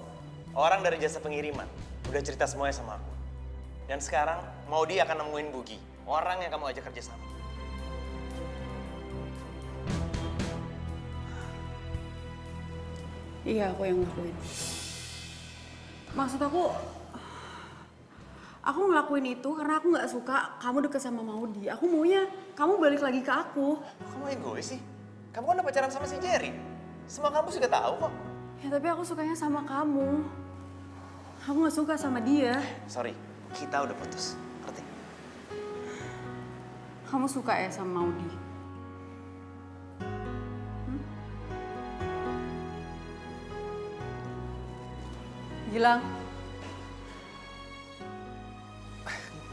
Orang dari jasa pengiriman udah cerita semuanya sama aku. Dan sekarang Maudi akan nemuin Bugi, orang yang kamu ajak kerja sama. Iya, aku yang ngelakuin. Maksud aku ngelakuin itu karena aku nggak suka kamu deket sama Maudi. Aku maunya kamu balik lagi ke aku. Kamu egois sih? Kamu kan udah pacaran sama si Jerry. Semua kampus juga tahu kok. Ya tapi aku sukanya sama kamu. Aku nggak suka sama dia. Sorry, kita udah putus. Ngerti? Kamu suka ya sama Maudi? Gilang.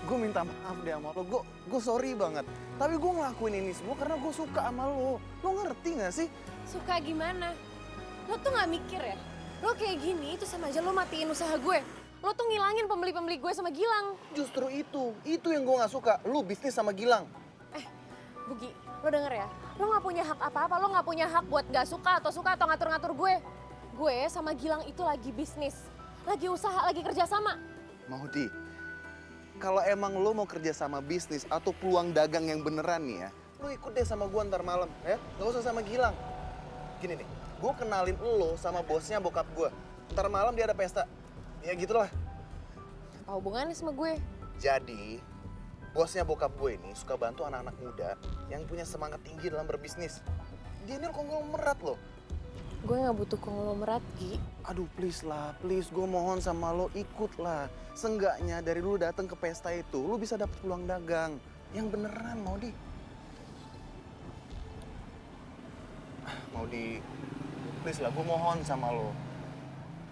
Gue minta maaf deh sama lo, gue sorry banget. Tapi gue ngelakuin ini semua karena gue suka sama lo. Lo ngerti gak sih? Suka gimana? Lo tuh gak mikir ya? Lo kayak gini itu sama aja lo matiin usaha gue. Lo tuh ngilangin pembeli-pembeli gue sama Gilang. Justru itu yang gue gak suka. Lo bisnis sama Gilang. Bugi, lo denger ya? Lo gak punya hak apa-apa, lo gak punya hak buat gak suka atau ngatur-ngatur gue. Gue sama Gilang itu lagi bisnis. Lagi usaha, lagi kerja sama. Maudi, kalau emang lo mau kerja sama bisnis atau peluang dagang yang beneran nih ya, lo ikut deh sama gue ntar malam ya, gak usah sama Gilang. Gini nih, gue kenalin lo sama bosnya bokap gue. Ntar malam dia ada pesta, ya gitulah. Apa hubungannya sama gue? Jadi, bosnya bokap gue ini suka bantu anak-anak muda yang punya semangat tinggi dalam berbisnis. Dia ini konglomerat loh. Gue gak butuh konglomerat, Gi. Aduh please lah, please gue mohon sama lo ikut lah. Seenggaknya dari lu datang ke pesta itu, lu bisa dapet peluang dagang. Yang beneran, Maudi. Maudi, please lah gue mohon sama lo.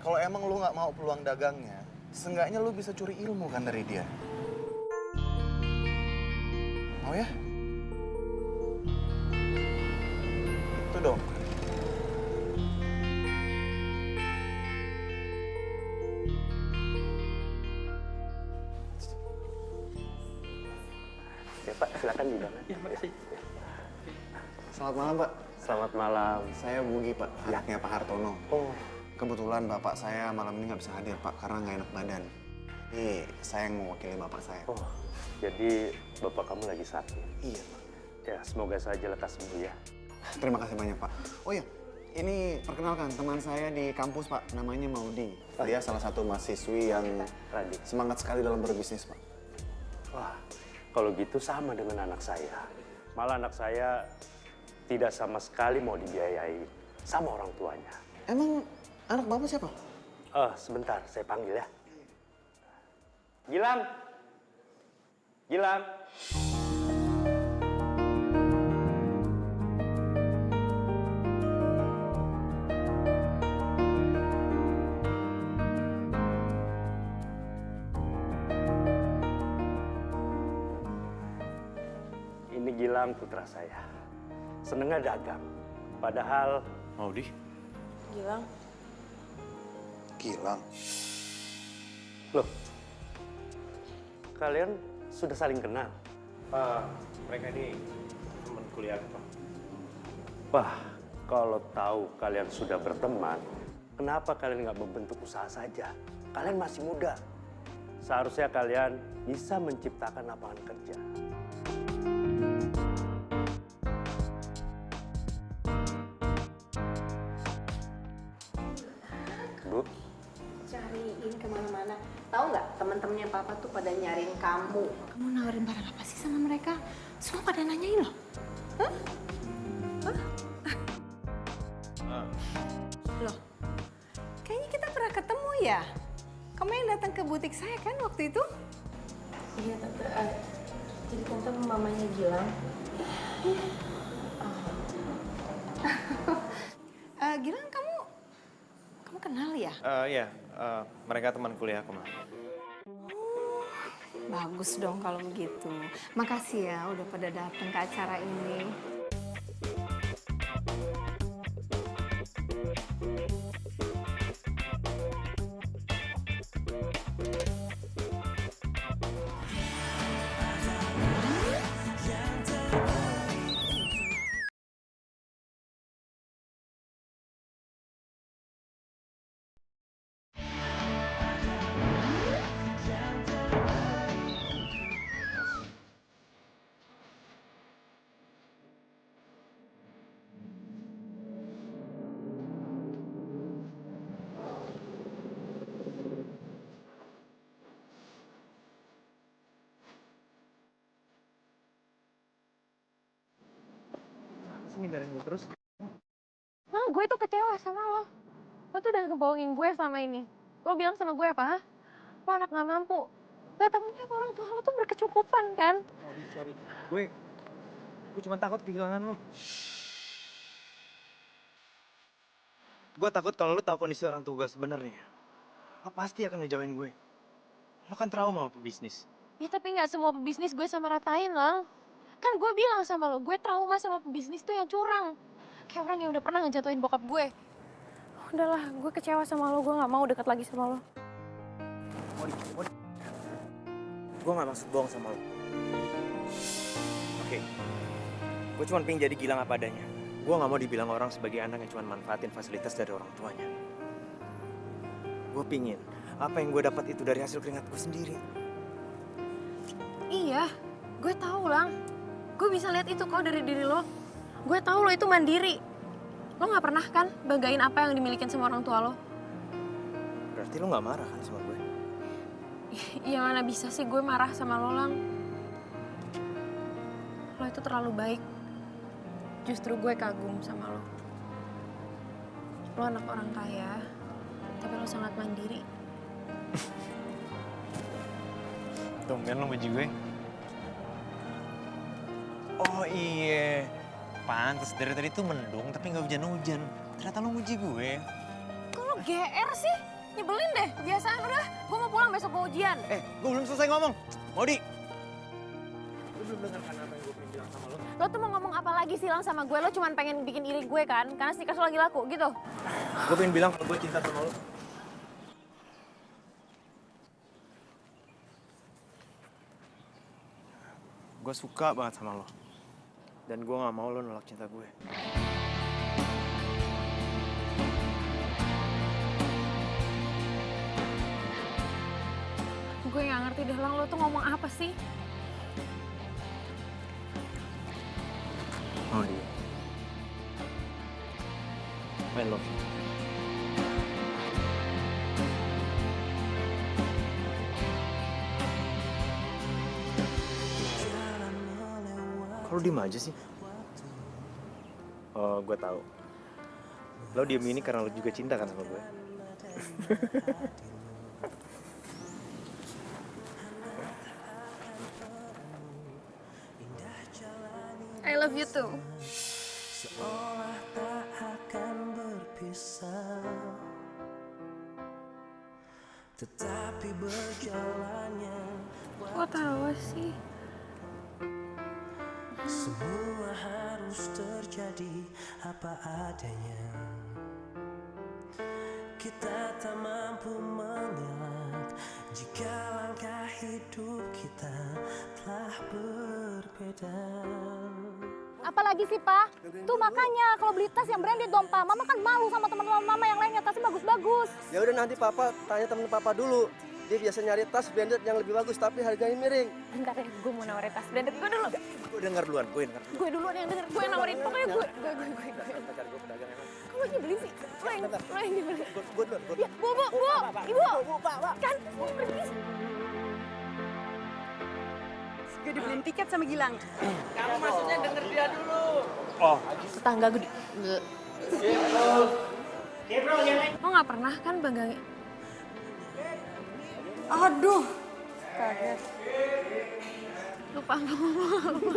Kalau emang lu gak mau peluang dagangnya, seenggaknya lu bisa curi ilmu kan dari dia. Mau ya? Itu gitu dong. Ya Pak, silakan di dalam. Ya, makasih. Selamat malam, Pak. Selamat malam. Saya Bugi, Pak. Anaknya Pak Hartono. Oh. Kebetulan Bapak saya malam ini nggak bisa hadir, Pak, karena nggak enak badan. Jadi, saya yang mewakili Bapak saya. Oh, jadi Bapak kamu lagi sakit? Iya, Pak. Ya, semoga saja lekas sembuh ya. Terima kasih banyak, Pak. Oh iya, ini perkenalkan teman saya di kampus, Pak. Namanya Maudi. Dia salah satu mahasiswi yang semangat sekali dalam berbisnis, Pak. Wah, kalau gitu sama dengan anak saya. Malah anak saya tidak sama sekali mau dibiayai sama orang tuanya. Emang anak Bapak siapa? Sebentar, saya panggil ya. Gilang! Gilang! Ini Gilang putra saya. Senengnya dagang. Padahal... Maudi? Gilang. Gilang? Loh, kalian sudah saling kenal? Mereka ini teman kuliah Pak. Wah, kalau tahu kalian sudah berteman, kenapa kalian nggak membentuk usaha saja? Kalian masih muda. Seharusnya kalian bisa menciptakan lapangan kerja. Bu? Cariin kemana-mana. Tahu nggak teman-temannya papa tuh pada nyariin kamu. Kamu nawarin barang apa sih sama mereka? Semua pada nanyain loh. Hah? Hah? Loh, kayaknya kita pernah ketemu ya? Kamu yang datang ke butik saya kan waktu itu? Iya tante, jadi tante mamanya Gilang. Gilang, kamu kenal ya? Iya, mereka teman kuliah aku, Ma. Bagus dong kalau begitu. Makasih ya udah pada datang ke acara ini. Ngindarin gue terus. Nah, gue tuh kecewa sama lo. Lo tuh udah ngebohongin gue selama ini. Lo bilang sama gue apa? Lo anak gak mampu. Gak tahunya orang tua lo tuh berkecukupan kan? Sorry. Gue cuma takut kehilangan lo. Gue takut kalau lo tahu kondisi orang tua gue sebenarnya. Lo pasti akan ngejauhin gue. Lo kan trauma sama pebisnis. Ya tapi gak semua pebisnis gue sama ratain, Lang. Kan gue bilang sama lo, gue trauma sama pebisnis tuh yang curang. Kayak orang yang udah pernah ngejatuhin bokap gue. Udahlah, gue kecewa sama lo, gue gak mau deket lagi sama lo. Gue gak maksud bohong sama lo. Oke. Gue cuma pengen jadi Gilang apa adanya. Gue gak mau dibilang orang sebagai anak yang cuma manfaatin fasilitas dari orang tuanya. Gue pingin apa yang gue dapat itu dari hasil keringat gue sendiri. Iya, gue tahu, Lang. Gue bisa lihat itu kok dari diri lo. Gue tahu lo itu mandiri. Lo gak pernah kan banggain apa yang dimilikin sama orang tua lo? Berarti lo gak marah kan sama gue? Ya mana bisa sih gue marah sama lo, Lang. Lo itu terlalu baik. Justru gue kagum sama lo. Lo anak orang kaya, tapi lo sangat mandiri. Tumben lo muji gue. Oh iya, pantes dari tadi tuh mendung tapi nggak hujan-hujan. Ternyata lo muji gue. Kok lo GR sih? Nyebelin deh, kebiasaan udah. Gue mau pulang besok gue ujian. Gue belum selesai ngomong. Maudi. Lo belum dengarkan apa yang gue pengen bilang sama lo? Lo tuh mau ngomong apa lagi sih Lang sama gue? Lo cuman pengen bikin iri gue kan? Karena sneakers lo lagi laku gitu. Gue pengen bilang kalau gue cinta sama lo. Gue suka banget sama lo. Dan gue gak mau lo nolak cinta gue. Gue gak ngerti deh Lang, lo tuh ngomong apa sih? Oh iya. I love you. Kok lo diem aja sih? Oh, gue tahu. Lo diem ini karena lo juga cinta kan sama gue. I love you too. Seolah tak akan berpisah, tetapi berjalannya Kok tahu sih? semua harus terjadi apa adanya. Kita tak mampu mengelak jika langkah hidup kita telah berbeda. Apalagi sih, Pak? Tuh makanya kalau beli tas yang branded dong, Pak. Mama kan malu sama teman-teman Mama yang lainnya, tasnya bagus-bagus. Ya udah nanti Papa tanya temen Papa dulu. Dia biasa nyari tas branded yang lebih bagus tapi harganya miring. Bentar ya, gue mau nawarin tas branded gue dulu. Gue denger duluan, gue denger. Gue duluan yang denger, gue yang nawarin. Pokoknya gue. Pacar gue pedagang emang. Kamu nyebelin sih. Lo yang nyebelin. Gue duluan, gue Ya, Bu, Ibu. Kan, mau pergi. Gue dibeliin tiket sama Gilang. Kamu maksudnya denger dia dulu. Oh. Tetangga gue. Lo gak pernah kan banggangin? Aduh, kaget. Lupa ngomong.